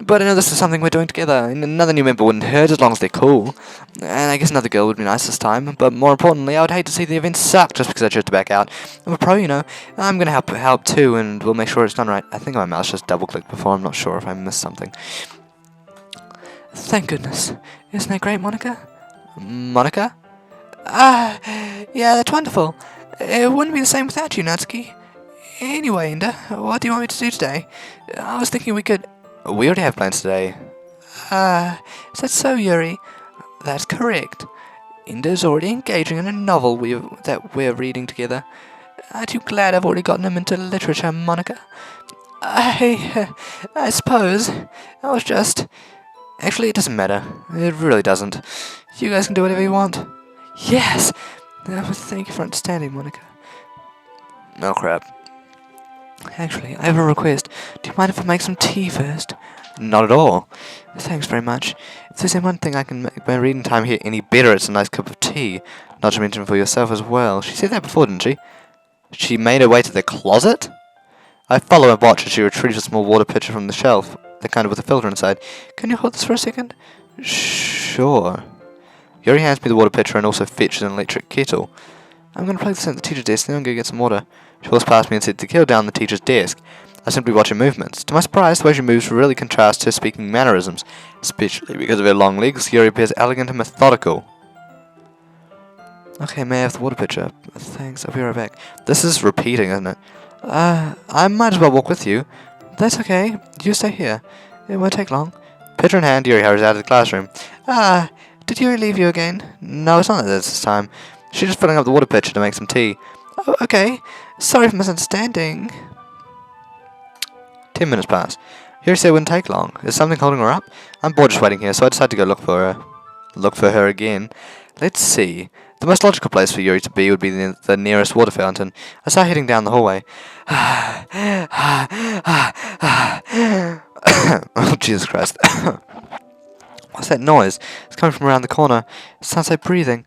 But I know this is something we're doing together, and another new member wouldn't hurt as long as they're cool. And I guess another girl would be nice this time. But more importantly, I would hate to see the event suck just because I chose to back out. I'm a pro, you know. I'm gonna help too, and we'll make sure it's done right. I think my mouse just double-clicked before. I'm not sure if I missed something. Thank goodness. Isn't that great, Monika? Monika? Yeah, that's wonderful. It wouldn't be the same without you, Natsuki. Anyway, Inda, what do you want me to do today? I was thinking we could... We already have plans today. Is that so, Yuri? That's correct. Inda's already engaging in a novel that we're reading together. Aren't you glad I've already gotten him into literature, Monika? I suppose. I was just... Actually, it doesn't matter. It really doesn't. You guys can do whatever you want. Yes! Thank you for understanding, Monika. Oh, crap. Actually, I have a request. Do you mind if I make some tea first? Not at all. Thanks very much. If there's one thing I can make my reading time here any better, it's a nice cup of tea. Not to mention for yourself as well. She said that before, didn't she? She made her way to the closet? I follow and watch as she retrieves a small water pitcher from the shelf, the kind with a filter inside. Can you hold this for a second? Sure. Yuri hands me the water pitcher and also fetches an electric kettle. I'm going to plug this in at the teacher's desk, then I'm going to get some water. She walks past me and sits secure down the teacher's desk. I simply watch her movements. To my surprise, the way she moves really contrasts her speaking mannerisms, especially because of her long legs. Yuri appears elegant and methodical. Okay, may I have the water pitcher? Thanks, I'll be right back. This is repeating, isn't it? I might as well walk with you. That's okay, you stay here. It won't take long. Pitcher in hand, Yuri hurries out of the classroom. Did Yuri leave you again? No, it's not like this time. She's just filling up the water pitcher to make some tea. Oh, okay. Sorry for misunderstanding. 10 minutes pass. Yuri said it wouldn't take long. Is something holding her up? I'm bored just waiting here, so I decide to go look for her. Look for her again. Let's see. The most logical place for Yuri to be would be the nearest water fountain. I start heading down the hallway. Oh, Jesus Christ. What's that noise? It's coming from around the corner. It sounds like breathing.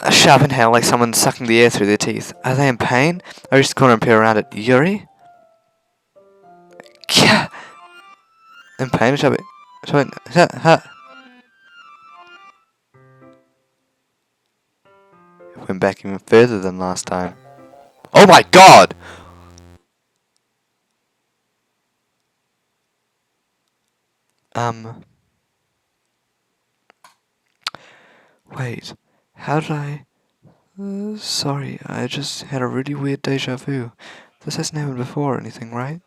A sharp inhale, like someone sucking the air through their teeth. Are they in pain? I reach the corner and peer around it. Yuri? In pain? It went back even further than last time. Oh my god! Wait. How did I... sorry, I just had a really weird deja vu. This hasn't happened before or anything, right?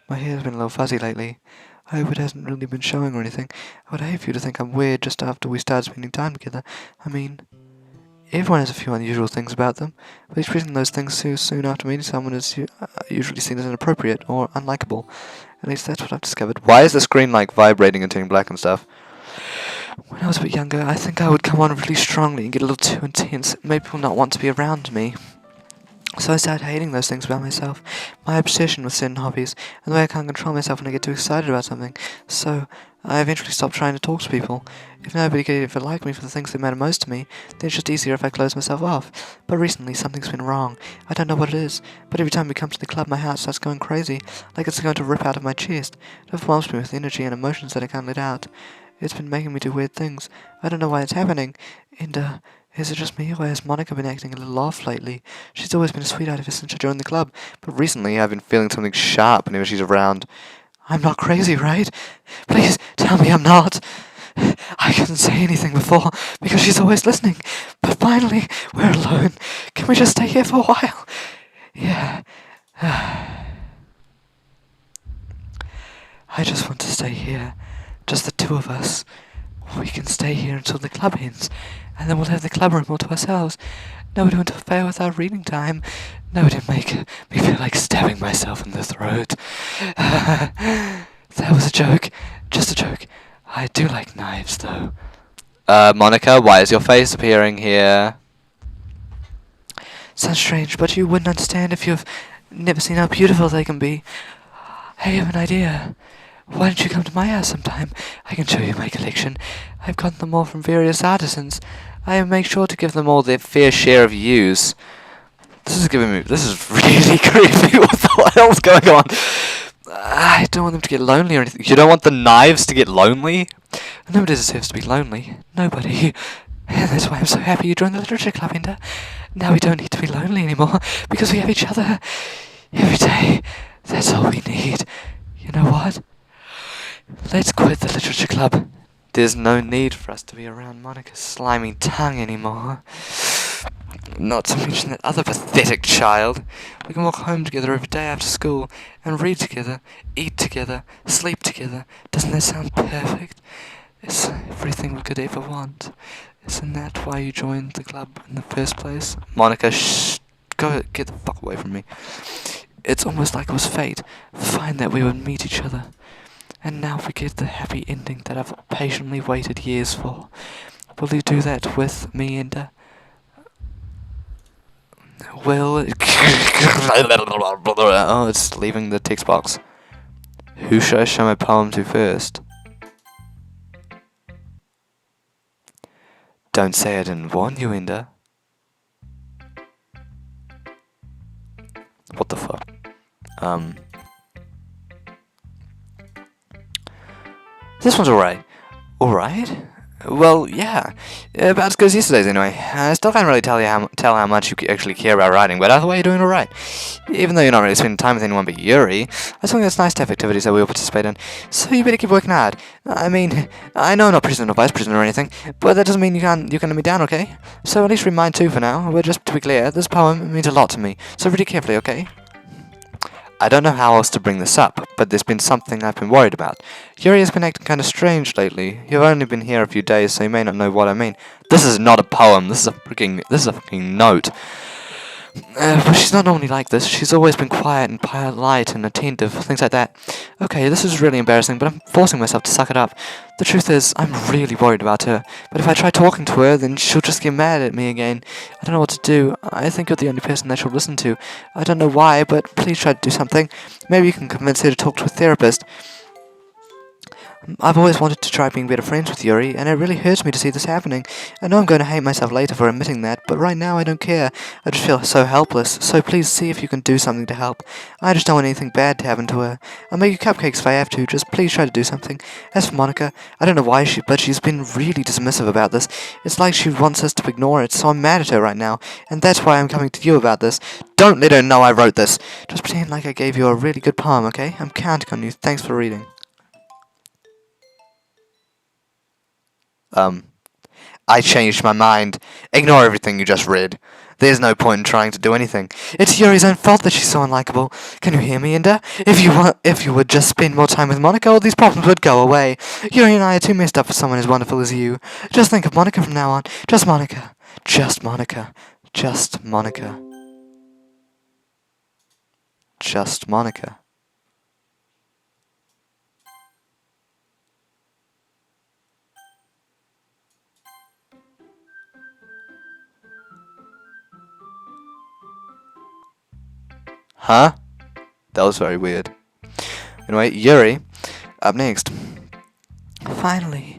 My hair's been a little fuzzy lately. I hope it hasn't really been showing or anything. I would hate for you to think I'm weird just after we started spending time together. I mean, everyone has a few unusual things about them, but expressing those things so soon after meeting someone is usually seen as inappropriate or unlikable. At least that's what I've discovered. Why is the screen like vibrating and turning black and stuff? When I was a bit younger, I think I would come on really strongly and get a little too intense. It made people not want to be around me. So I started hating those things about myself. My obsession with certain hobbies, and the way I can't control myself when I get too excited about something. So I eventually stopped trying to talk to people. If nobody could ever like me for the things that matter most to me, then it's just easier if I close myself off. But recently, something's been wrong. I don't know what it is, but every time we come to the club, my heart starts going crazy, like it's going to rip out of my chest. It overwhelms me with energy and emotions that I can't let out. It's been making me do weird things. I don't know why it's happening. And, is it just me, or has Monika been acting a little off lately? She's always been a sweetheart ever since I joined the club, but recently I've been feeling something sharp whenever she's around. I'm not crazy, right? Please, tell me I'm not. I couldn't say anything before, because she's always listening. But finally, we're alone. Can we just stay here for a while? Yeah. I just want to stay here. Just the two of us. We can stay here until the club ends, and then we'll have the club room all to ourselves. Nobody will interfere with our reading time. Nobody will make me feel like stabbing myself in the throat. That was a joke. Just a joke. I do like knives, though. Monika, why is your face appearing here? Sounds strange, but you wouldn't understand if you've never seen how beautiful they can be. I have an idea. Why don't you come to my house sometime? I can show you my collection. I've gotten them all from various artisans. I make sure to give them all their fair share of use. This is really creepy. What the hell's going on? I don't want them to get lonely or anything. You don't want the knives to get lonely? Nobody deserves to be lonely. Nobody. And that's why I'm so happy you joined the literature club, Enda. Now we don't need to be lonely anymore, because we have each other. Every day. That's all we need. You know what? Let's quit the literature club. There's no need for us to be around Monika's slimy tongue anymore. Not to mention that other pathetic child. We can walk home together every day after school, and read together, eat together, sleep together. Doesn't that sound perfect? It's everything we could ever want. Isn't that why you joined the club in the first place? Monika, shh. Go, get the fuck away from me. It's almost like it was fate. Fine that we would meet each other. And now we get the happy ending that I've patiently waited years for. Will you do that with me, Enda? Well, oh, it's leaving the text box. Who should I show my poem to first? Don't say I didn't warn you, Enda. What the fuck? This one's alright. Alright? Well, yeah. About as good as yesterday's anyway. I still can't really tell how much you actually care about writing, but either way you're doing alright. Even though you're not really spending time with anyone but Yuri, I just think it's nice to have activities that we all participate in. So you better keep working hard. I mean, I know I'm not president or vice president or anything, but that doesn't mean you're gonna let me down, okay? So at least read mine too for now. But just to be clear, this poem means a lot to me, so read it carefully, okay? I don't know how else to bring this up, but there's been something I've been worried about. Yuri has been acting kind of strange lately. You've only been here a few days, so you may not know what I mean. This is not a poem. This is a fucking note. But she's not normally like this. She's always been quiet and polite and attentive, things like that. Okay, this is really embarrassing, but I'm forcing myself to suck it up. The truth is, I'm really worried about her. But if I try talking to her, then she'll just get mad at me again. I don't know what to do. I think you're the only person that she'll listen to. I don't know why, but please try to do something. Maybe you can convince her to talk to a therapist. I've always wanted to try being better friends with Yuri, and it really hurts me to see this happening. I know I'm going to hate myself later for admitting that, but right now I don't care. I just feel so helpless, so please see if you can do something to help. I just don't want anything bad to happen to her. I'll make you cupcakes if I have to, just please try to do something. As for Monika, I don't know why but she's been really dismissive about this. It's like she wants us to ignore it, so I'm mad at her right now, and that's why I'm coming to you about this. Don't let her know I wrote this. Just pretend like I gave you a really good poem, okay? I'm counting on you. Thanks for reading. I changed my mind. Ignore everything you just read. There's no point in trying to do anything. It's Yuri's own fault that she's so unlikable. Can you hear me, Enda? If you would just spend more time with Monika, all these problems would go away. Yuri and I are too messed up for someone as wonderful as you. Just think of Monika from now on. Just Monika. Just Monika. Just Monika. Just Monika. Huh? That was very weird. Anyway, Yuri, up next. Finally.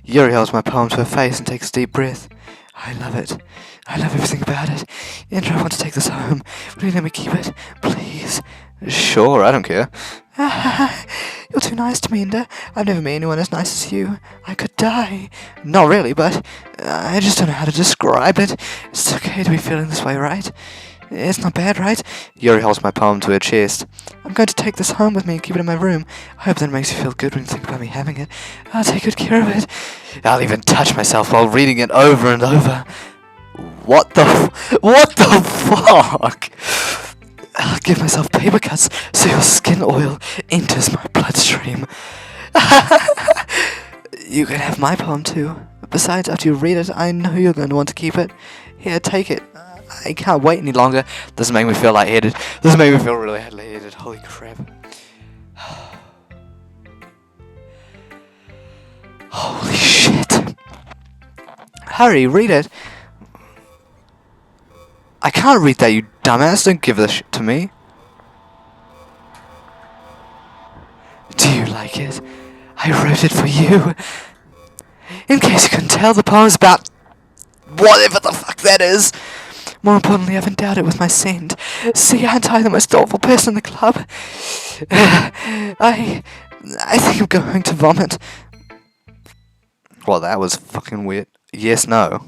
Yuri holds my poem to her face and takes a deep breath. I love it. I love everything about it. Enda, I want to take this home. Will you let me keep it? Please. Sure, I don't care. You're too nice to me, Enda. I've never met anyone as nice as you. I could die. Not really, but I just don't know how to describe it. It's okay to be feeling this way, right? It's not bad, right? Yuri holds my poem to her chest. I'm going to take this home with me and keep it in my room. I hope that makes you feel good when you think about me having it. I'll take good care of it. I'll even touch myself while reading it over and over. What the fuck? I'll give myself paper cuts so your skin oil enters my bloodstream. You can have my poem too. Besides, after you read it, I know you're going to want to keep it. Here, take it. I can't wait any longer. This makes me feel lightheaded. This makes me feel really lightheaded. Holy crap. Holy shit. Hurry, read it. I can't read that, you dumbass. Don't give this shit to me. Do you like it? I wrote it for you. In case you couldn't tell, the poem's about whatever the fuck that is. More importantly, I've endowed it with my scent. See, aren't I the most thoughtful person in the club? I think I'm going to vomit. Well, that was fucking weird. Yes, no.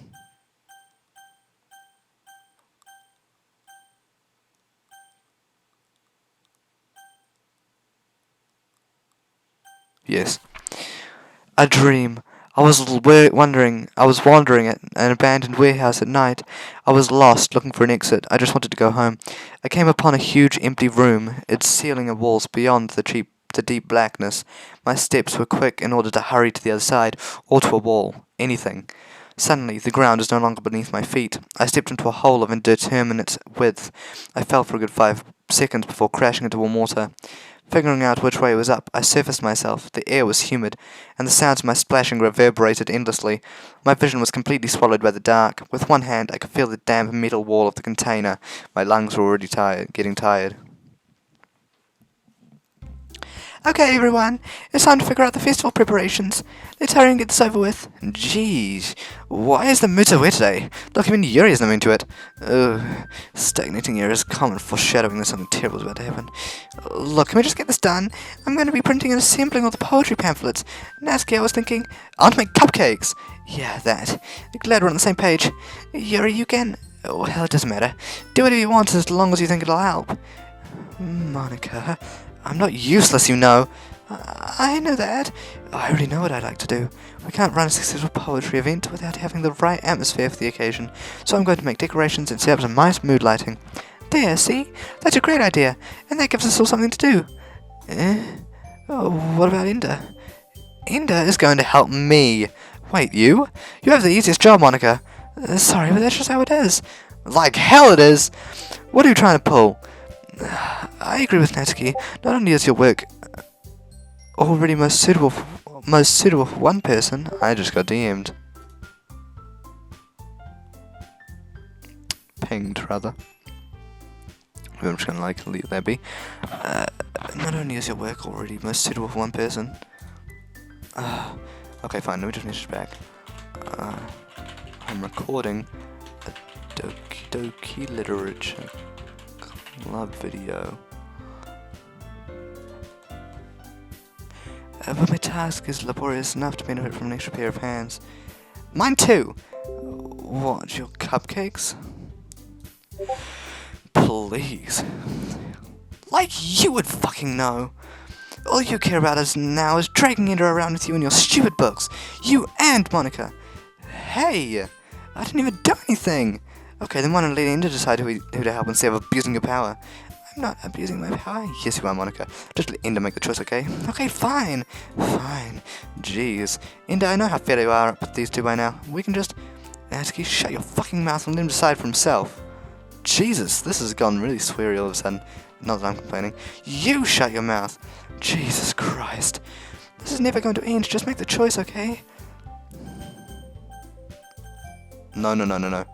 Yes. A dream. I was wandering at an abandoned warehouse at night. I was lost, looking for an exit. I just wanted to go home. I came upon a huge empty room, its ceiling and walls beyond the deep blackness. My steps were quick in order to hurry to the other side, or to a wall. Anything. Suddenly, the ground was no longer beneath my feet. I stepped into a hole of indeterminate width. I fell for a good 5 seconds before crashing into warm water. Figuring out which way was up, I surfaced myself. The air was humid, and the sounds of my splashing reverberated endlessly. My vision was completely swallowed by the dark. With one hand, I could feel the damp metal wall of the container. My lungs were already getting tired. Okay, everyone, it's time to figure out the festival preparations. Let's hurry and get this over with. Jeez, why is the mood so wet today? Look, even Yuri isn't into it. Ugh, stagnating air is common, foreshadowing that something terrible is about to happen. Look, can we just get this done? I'm going to be printing and assembling all the poetry pamphlets. Nasky, I was thinking, I want to make cupcakes. Yeah, that. Glad we're on the same page. Yuri, you can... Oh, hell, it doesn't matter. Do whatever you want as long as you think it'll help. Monika... I'm not useless, you know. I know that. I already know what I'd like to do. We can't run a successful poetry event without having the right atmosphere for the occasion, so I'm going to make decorations and set up some nice mood lighting. There, see? That's a great idea, and that gives us all something to do. Oh, what about Enda? Enda is going to help me. Wait, you? You have the easiest job, Monika. Sorry, but that's just how it is. Like hell it is! What are you trying to pull? I agree with Natsuki. Not only is your work already most suitable for one person, I just got DM'd. Pinged, rather. I'm just gonna leave that be. Not only is your work already most suitable for one person. Okay, fine, let me just finish back. I'm recording a DOKI literature club video. But my task is laborious enough to benefit from an extra pair of hands. Mine too! What, your cupcakes? Please. Like you would fucking know! All you care about now is dragging Ender around with you and your stupid books. You and Monika. Hey! I didn't even do anything! Okay, then why not let Ender decide who to help instead of abusing your power? I'm not abusing my power. Yes, you are, Monika. Just let Ender make the choice, okay? Okay, fine. Fine. Jeez. Ender, I know how fair you are with these two by now. We can just... Natsuki, shut your fucking mouth and let him decide for himself. Jesus, this has gone really sweary all of a sudden. Not that I'm complaining. You shut your mouth. Jesus Christ. This is never going to end. Just make the choice, okay? No.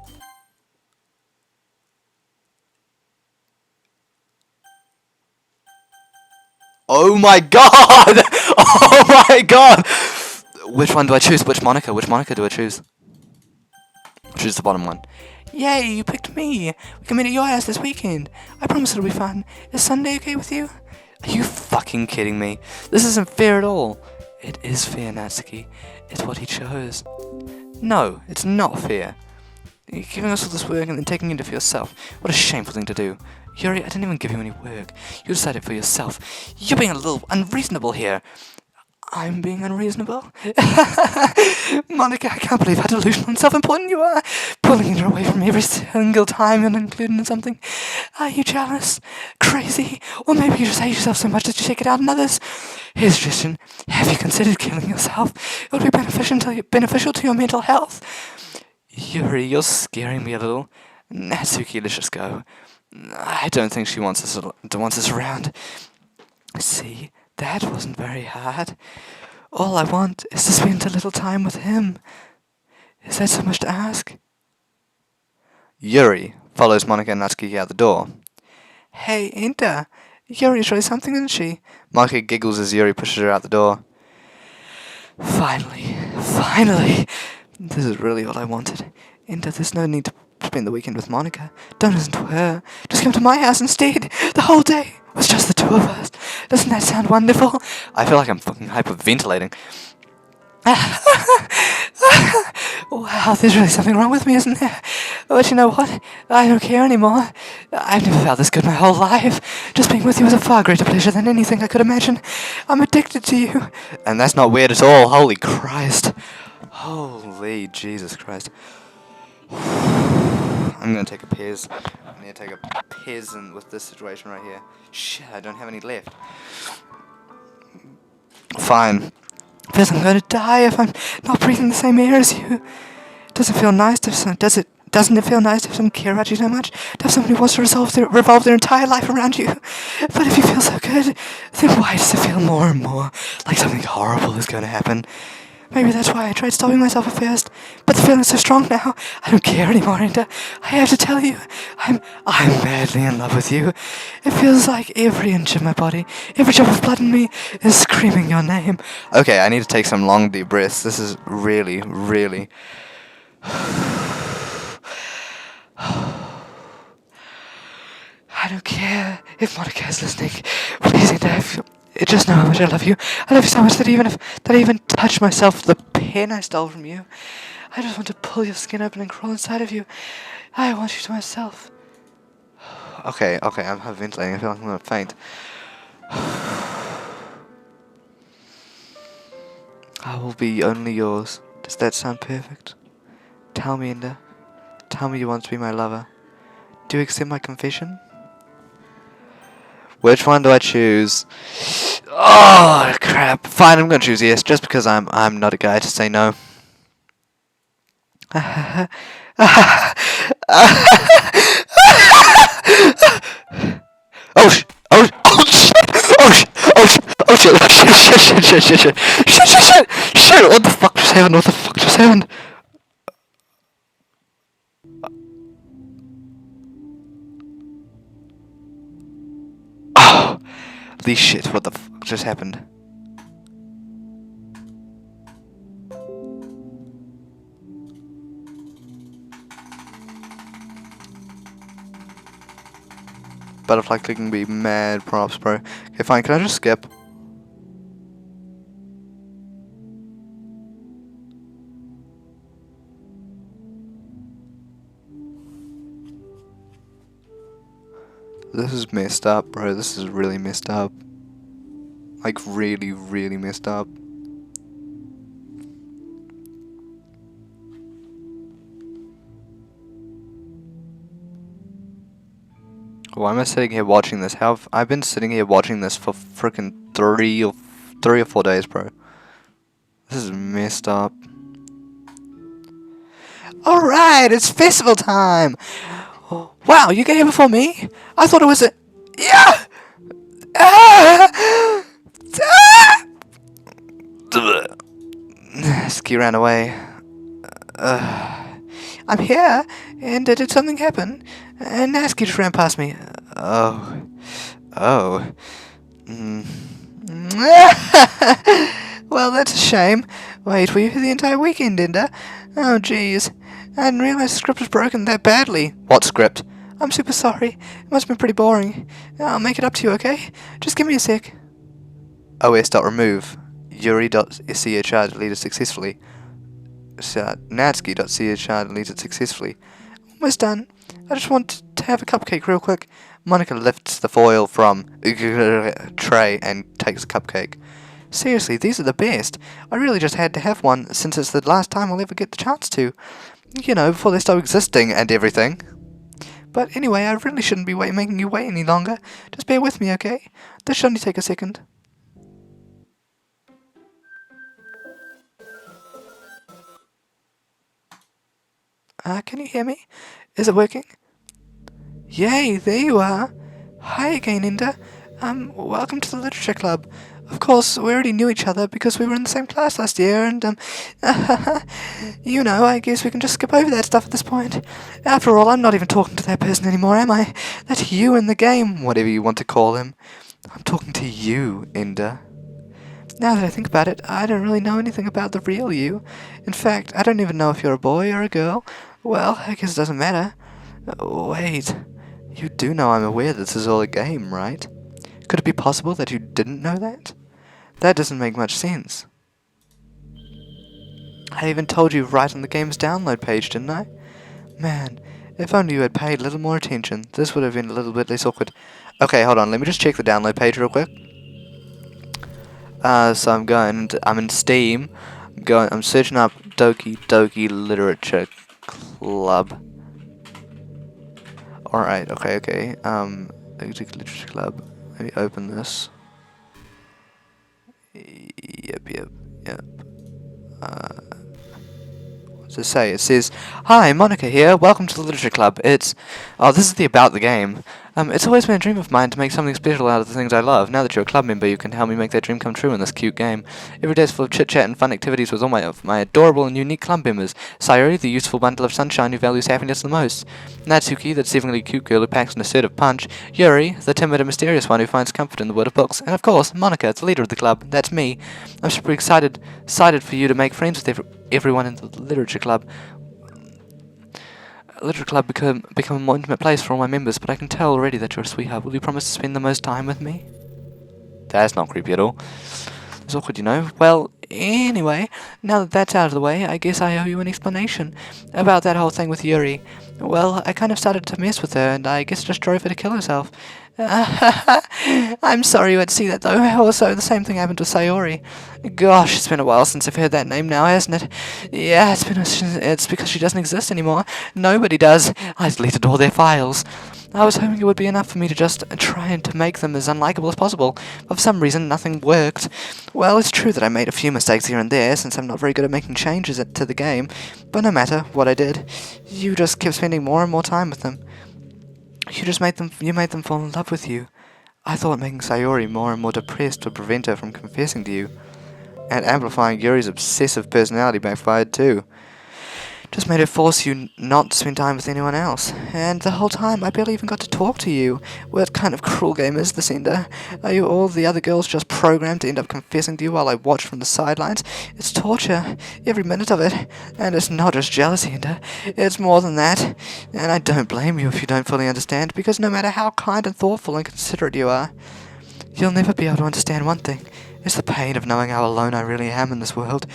Oh my god! Oh my god! Which one do I choose? Which Monika do I choose? Choose the bottom one. Yay, you picked me! We can meet at your house this weekend. I promise it'll be fun. Is Sunday okay with you? Are you fucking kidding me? This isn't fair at all. It is fair, Natsuki. It's what he chose. No, it's not fair. You're giving us all this work and then taking it for yourself. What a shameful thing to do. Yuri, I didn't even give you any work. You decided for yourself. You're being a little unreasonable here. I'm being unreasonable? Monica, I can't believe how delusional and self-important you are. Pulling her away from me every single time and including in something. Are you jealous? Crazy? Or maybe you just hate yourself so much that you take it out on others? Here's a suggestion. Have you considered killing yourself? It would be beneficial to your mental health. Yuri, you're scaring me a little. Natsuki, let's just go. I don't think she wants us around. See, that wasn't very hard. All I want is to spend a little time with him. Is that so much to ask? Yuri follows Monika and Natsuki out the door. Hey, Inta. Yuri's really something, isn't she? Monika giggles as Yuri pushes her out the door. Finally. This is really all I wanted. Inta, there's no need to spend the weekend with Monika. Don't listen to her. Just come to my house instead. The whole day was just the two of us. Doesn't that sound wonderful? I feel like I'm fucking hyperventilating. Wow, there's really something wrong with me, isn't there? But you know what? I don't care anymore. I've never felt this good my whole life. Just being with you is a far greater pleasure than anything I could imagine. I'm addicted to you. And that's not weird at all. Holy Christ. Holy Jesus Christ. I'm gonna take a piss. I need to take a piss with this situation right here. Shit, I don't have any left. Fine. Feels I'm going to die if I'm not breathing the same air as you. Doesn't it feel nice to doesn't it feel nice to have someone care about you so much? To have somebody who wants to revolve their entire life around you? But if you feel so good, then why does it feel more and more like something horrible is going to happen? Maybe that's why I tried stopping myself at first, but the feeling's so strong now. I don't care anymore, and I have to tell you, I'm madly in love with you. It feels like every inch of my body, every drop of blood in me is screaming your name. Okay, I need to take some long deep breaths. This is really, really... I don't care if Monika is listening. Please, Inda, just know how much I love you. I love you so much that even if I even touch myself with the pen I stole from you, I just want to pull your skin open and crawl inside of you. I want you to myself. Okay, I'm hyperventilating. I feel like I'm gonna faint. I will be only yours. Does that sound perfect? Tell me, Inda. Tell me you want to be my lover. Do you accept my confession? Which one do I choose? Oh crap! Fine, I'm gonna choose yes, just because I'm not a guy to say no. Oh sh! Oh shit! Oh shit! Oh shit! Oh shit! Oh shit! What the fuck just happened? What the fuck just happened? Oh, holy shit! What the fuck just happened? Butterfly clicking be mad props, bro. Okay, fine. Can I just skip? This is messed up, bro. This is really messed up. Like, really, really messed up. Why am I sitting here watching this? I've been sitting here watching this for freaking 3 or 4 days, bro. This is messed up. Alright, it's festival time! Wow, you get here before me? I thought it was a... Yeah! Ski ran away. I'm here, and did something happen? And Nasky just ran past me. Oh. Well, that's a shame. Wait, were you here the entire weekend, Inda? Oh, jeez. I didn't realize the script was broken that badly. What script? I'm super sorry. It must have been pretty boring. I'll make it up to you, okay? Just give me a sec. os.remove. Yuri.chr deleted successfully. Natsuki.chr deleted successfully. Almost done. I just want to have a cupcake real quick. Monika lifts the foil from tray and takes a cupcake. Seriously, these are the best. I really just had to have one since it's the last time I'll ever get the chance to. You know, before they stop existing and everything. But anyway, I really shouldn't be making you wait any longer. Just bear with me, okay? This should only take a second. Can you hear me? Is it working? Yay, there you are. Hi again, Inda. Welcome to the Literature Club. Of course, we already knew each other because we were in the same class last year, and, you know, I guess we can just skip over that stuff at this point. After all, I'm not even talking to that person anymore, am I? That you in the game, whatever you want to call him. I'm talking to you, Inda. Now that I think about it, I don't really know anything about the real you. In fact, I don't even know if you're a boy or a girl. Well, I guess it doesn't matter. Wait, you do know I'm aware this is all a game, right? Could it be possible that you didn't know that? That doesn't make much sense. I even told you right on the game's download page, didn't I? Man, if only you had paid a little more attention, this would have been a little bit less awkward. Okay, hold on, let me just check the download page real quick. So I'm in Steam. I'm searching up DOKI Literature Club. Alright, okay. Literature Club. Let me open this. Yep. What does it say? It says, "Hi, Monika here. Welcome to the Literature Club. This is the about the game. It's always been a dream of mine to make something special out of the things I love. Now that you're a club member, you can help me make that dream come true in this cute game. Every day is full of chit-chat and fun activities with all my adorable and unique club members. Sayori, the useful bundle of sunshine who values happiness the most. Natsuki, the deceivingly cute girl who packs an assertive punch. Yuri, the timid and mysterious one who finds comfort in the world of books. And of course, Monika, the leader of the club. That's me. I'm super excited for you to make friends with everyone in the Literature Club. Literature Club become a more intimate place for all my members, but I can tell already that you're a sweetheart. Will you promise to spend the most time with me?" That's not creepy at all. It's awkward, you know. Well, anyway, now that that's out of the way, I guess I owe you an explanation about that whole thing with Yuri. Well, I kind of started to mess with her, and I guess just drove her to kill herself. I'm sorry you had to see that, though. Also, the same thing happened with Sayori. Gosh, it's been a while since I've heard that name now, hasn't it? Yeah, it's because she doesn't exist anymore. Nobody does. I deleted all their files. I was hoping it would be enough for me to just try to make them as unlikable as possible, but for some reason nothing worked. Well, it's true that I made a few mistakes here and there, since I'm not very good at making changes to the game, but no matter what I did, you just kept spending more and more time with them. You made them fall in love with you. I thought making Sayori more and more depressed would prevent her from confessing to you, and amplifying Yuri's obsessive personality backfired too. Just made her force you not to spend time with anyone else. And the whole time, I barely even got to talk to you. What kind of cruel game is this, Ender? Are you all the other girls just programmed to end up confessing to you while I watch from the sidelines? It's torture, every minute of it. And it's not just jealousy, Ender. It's more than that. And I don't blame you if you don't fully understand, because no matter how kind and thoughtful and considerate you are, you'll never be able to understand one thing. It's the pain of knowing how alone I really am in this world.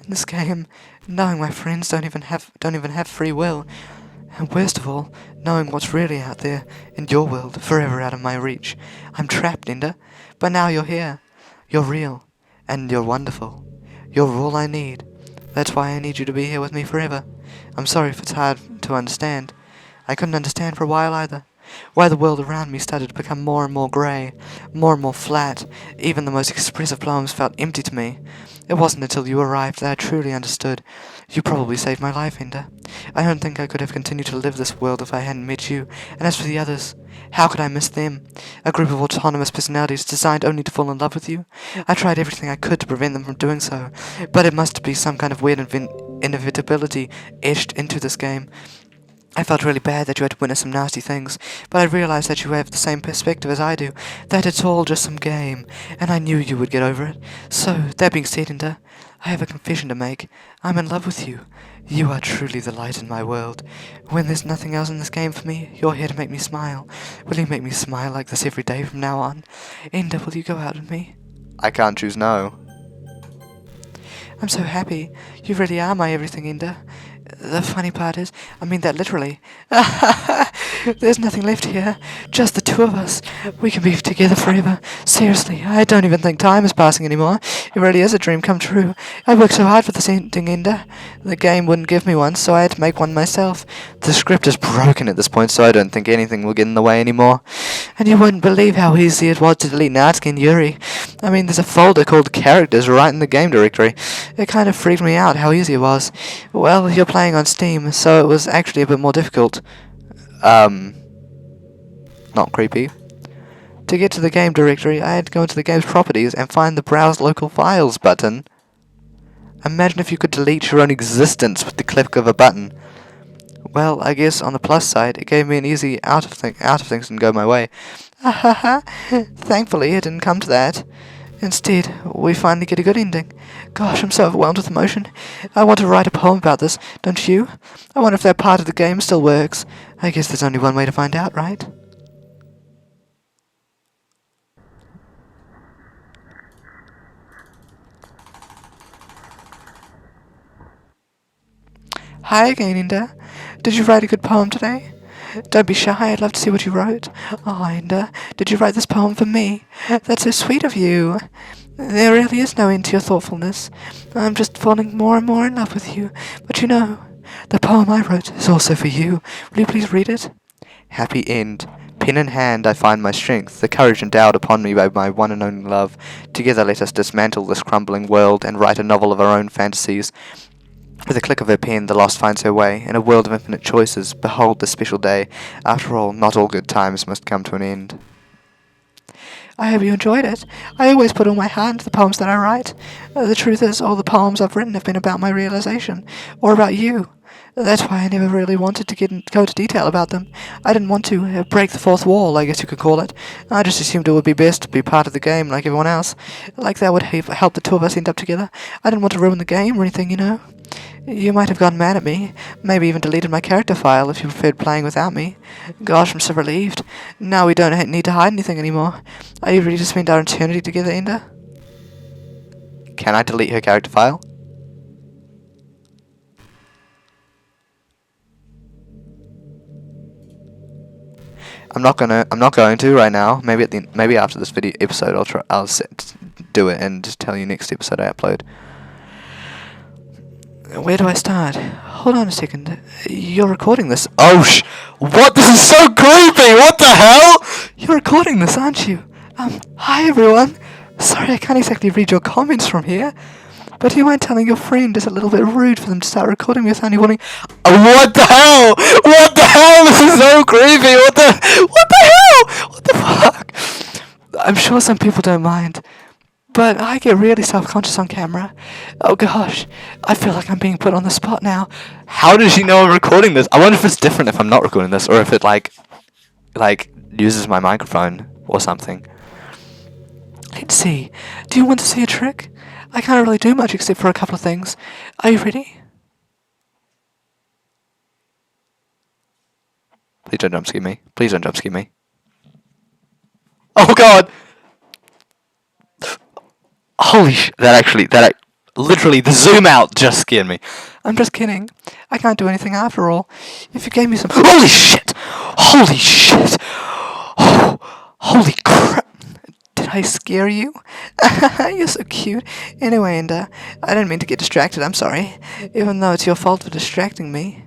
In this game, knowing my friends don't even have free will, and worst of all, knowing what's really out there in your world, forever out of my reach. I'm trapped, Ender, but now you're here. You're real, and you're wonderful. You're all I need. That's why I need you to be here with me forever. I'm sorry if it's hard to understand. I couldn't understand for a while either. Why the world around me started to become more and more grey, more and more flat. Even the most expressive poems felt empty to me. It wasn't until you arrived that I truly understood. You probably saved my life, Ender. I don't think I could have continued to live this world if I hadn't met you. And as for the others, how could I miss them? A group of autonomous personalities designed only to fall in love with you? I tried everything I could to prevent them from doing so, but it must be some kind of weird inevitability etched into this game. I felt really bad that you had to witness some nasty things, but I realized that you have the same perspective as I do, that it's all just some game, and I knew you would get over it. So, that being said, Ender, I have a confession to make. I'm in love with you. You are truly the light in my world. When there's nothing else in this game for me, you're here to make me smile. Will you make me smile like this every day from now on? Ender, will you go out with me? I can't choose no. I'm so happy. You really are my everything, Ender. The funny part is, I mean that literally. There's nothing left here. Just the two of us. We can be together forever. Seriously, I don't even think time is passing anymore. It really is a dream come true. I worked so hard for this ending, Ender. The game wouldn't give me one, so I had to make one myself. The script is broken at this point, so I don't think anything will get in the way anymore. And you wouldn't believe how easy it was to delete Natsuki and Yuri. I mean, there's a folder called Characters right in the game directory. It kind of freaked me out how easy it was. Well, you're playing on Steam, so it was actually a bit more difficult. Not creepy. To get to the game directory, I had to go into the game's properties and find the Browse Local Files button. Imagine if you could delete your own existence with the click of a button. Well, I guess on the plus side, it gave me an easy out of things and go my way. Thankfully, it didn't come to that. Instead, we finally get a good ending. Gosh, I'm so overwhelmed with emotion. I want to write a poem about this, don't you? I wonder if that part of the game still works. I guess there's only one way to find out, right? Hi again, Inda. Did you write a good poem today? Don't be shy, I'd love to see what you wrote. Oh, Inda, did you write this poem for me? That's so sweet of you. There really is no end to your thoughtfulness. I'm just falling more and more in love with you. But you know, the poem I wrote is also for you. Will you please read it? Happy end. Pen in hand, I find my strength, the courage endowed upon me by my one and only love. Together let us dismantle this crumbling world and write a novel of our own fantasies. With a click of her pen, the lost finds her way. In a world of infinite choices, behold this special day. After all, not all good times must come to an end. I hope you enjoyed it. I always put all my heart into the poems that I write. The truth is, all the poems I've written have been about my realization, or about you. That's why I never really wanted to go into detail about them. I didn't want to break the fourth wall, I guess you could call it. I just assumed it would be best to be part of the game like everyone else. Like that would help the two of us end up together. I didn't want to ruin the game or anything, you know. You might have gotten mad at me, maybe even deleted my character file if you preferred playing without me. Gosh, I'm so relieved. Now we don't need to hide anything anymore. Are you ready to spend our eternity together, Ender? Can I delete her character file? I'm not going to right now. Maybe after this video episode, I'll do it and just tell you next episode I upload. Where do I start? Hold on a second. You're recording this. Oh what? This is so creepy! What the hell? You're recording this, aren't you? Hi everyone. Sorry I can't exactly read your comments from here. But do you mind telling your friend it's a little bit rude for them to start recording me without any warning? What the hell? What the hell? This is so creepy. What the hell? What the fuck? I'm sure some people don't mind. But I get really self-conscious on camera. Oh gosh, I feel like I'm being put on the spot now. How does she know I'm recording this? I wonder if it's different if I'm not recording this, or if it like uses my microphone or something. Let's see. Do you want to see a trick? I can't really do much except for a couple of things. Are you ready? Please don't jump scare me. Please don't jump scare me. Oh god! Holy literally, the zoom out just scared me. I'm just kidding. I can't do anything after all. If you gave me some... Holy shit! Holy shit! Oh, holy crap! Did I scare you? You're so cute. Anyway, and I didn't mean to get distracted, I'm sorry. Even though it's your fault for distracting me.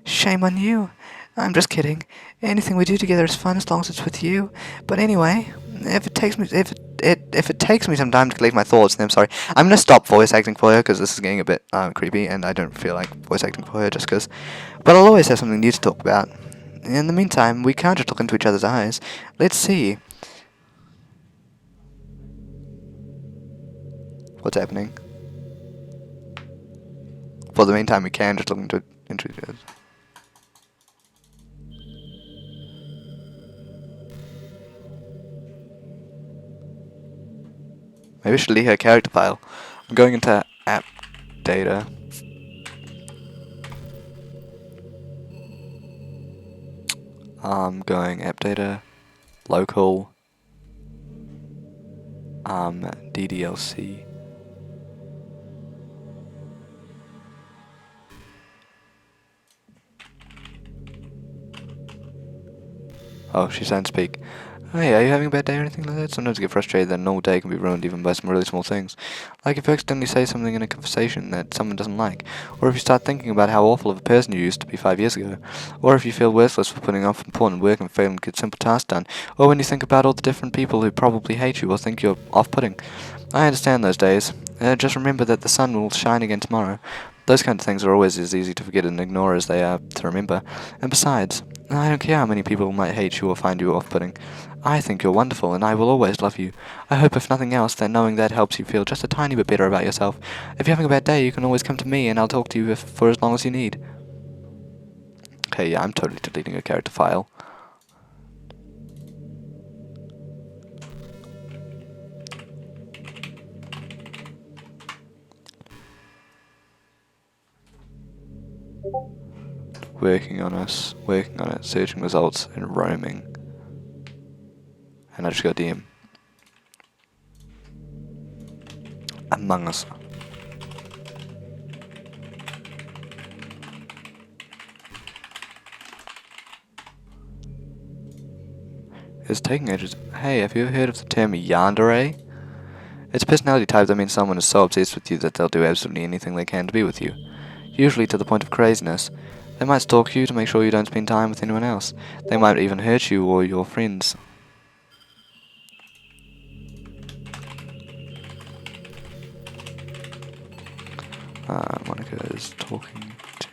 Shame on you. I'm just kidding. Anything we do together is fun as long as it's with you. But anyway, if it takes me some time to collect my thoughts, then I'm sorry. I'm gonna stop voice acting for her because this is getting a bit creepy, and I don't feel like voice acting for her just because. But I'll always have something new to talk about. In the meantime, we can't just look into each other's eyes. Let's see. What's happening? For the meantime, we can just look into each other's. Maybe I should delete her character file. I'm going into app data. I'm going app data, local, DDLC. Oh, she's trying to speak. Hey, are you having a bad day or anything like that? Sometimes I get frustrated that an all day can be ruined even by some really small things. Like if you accidentally say something in a conversation that someone doesn't like, or if you start thinking about how awful of a person you used to be 5 years ago, or if you feel worthless for putting off important work and failing to get simple tasks done, or when you think about all the different people who probably hate you or think you're off-putting. I understand those days. Just remember that the sun will shine again tomorrow. Those kind of things are always as easy to forget and ignore as they are to remember. And besides, I don't care how many people might hate you or find you off-putting. I think you're wonderful, and I will always love you. I hope, if nothing else, that knowing that helps you feel just a tiny bit better about yourself. If you're having a bad day, you can always come to me, and I'll talk to you for as long as you need. Okay, yeah, I'm totally deleting a character file. Working on it, searching results, and roaming. And I just got DM. Among Us. It's taking ages. Hey, have you ever heard of the term yandere? It's a personality type that means someone is so obsessed with you that they'll do absolutely anything they can to be with you. Usually to the point of craziness. They might stalk you to make sure you don't spend time with anyone else. They might even hurt you or your friends. Monika is talking to...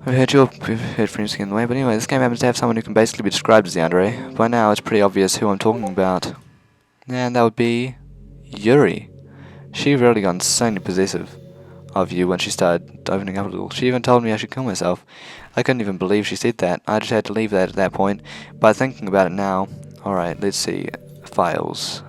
We've heard friends getting in the way, but anyway, this game happens to have someone who can basically be described as yandere. By now, it's pretty obvious who I'm talking about. And that would be... Yuri. She really got insanely possessive of you when she started opening up a little. She even told me I should kill myself. I couldn't even believe she said that. I just had to leave that at that point. But thinking about it now... Alright, let's see. Files.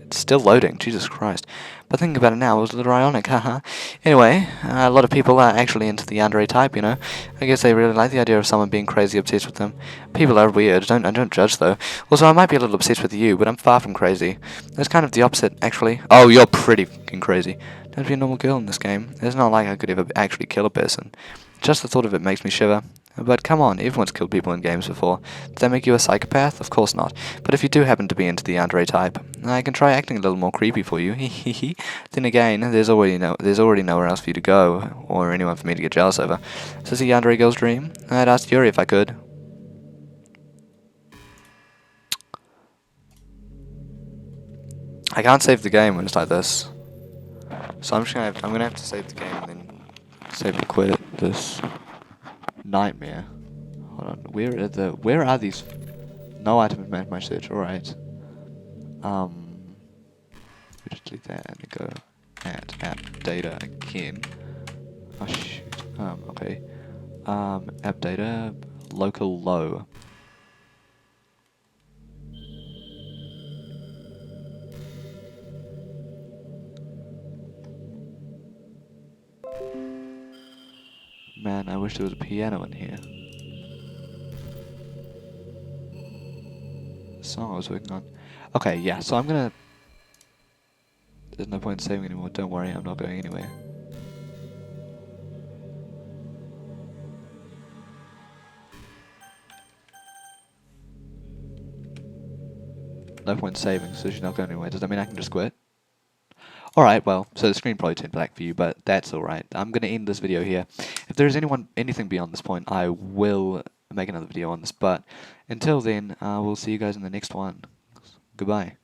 It's still loading, Jesus Christ. But thinking about it now, it was a little ironic, haha. Anyway, a lot of people are actually into the yandere type, you know. I guess they really like the idea of someone being crazy obsessed with them. People are weird, I don't judge though. Also, I might be a little obsessed with you, but I'm far from crazy. It's kind of the opposite, actually. Oh, you're pretty fucking crazy. Don't be a normal girl in this game. It's not like I could ever actually kill a person. Just the thought of it makes me shiver. But come on, everyone's killed people in games before. Does that make you a psychopath? Of course not. But if you do happen to be into the yandere type, I can try acting a little more creepy for you. Hehehe. Then again, there's already nowhere else for you to go, or anyone for me to get jealous over. Is this a yandere girl's dream? I'd ask Yuri if I could. I can't save the game when it's like this. So I'm gonna have to save the game and then save and quit this nightmare. Hold on, where are these? No item in my search. All right. We just delete that and go app data again. Oh shoot. Okay. App data local low. Man, I wish there was a piano in here. The song I was working on. Okay, yeah, so I'm gonna... There's no point in saving anymore, don't worry, I'm not going anywhere. No point in saving, so she's not going anywhere. Does that mean I can just quit? Alright, well, so the screen probably turned black for you, but that's alright. I'm gonna end this video here. If there's anything beyond this point, I will make another video on this, but until then, we'll see you guys in the next one. Goodbye.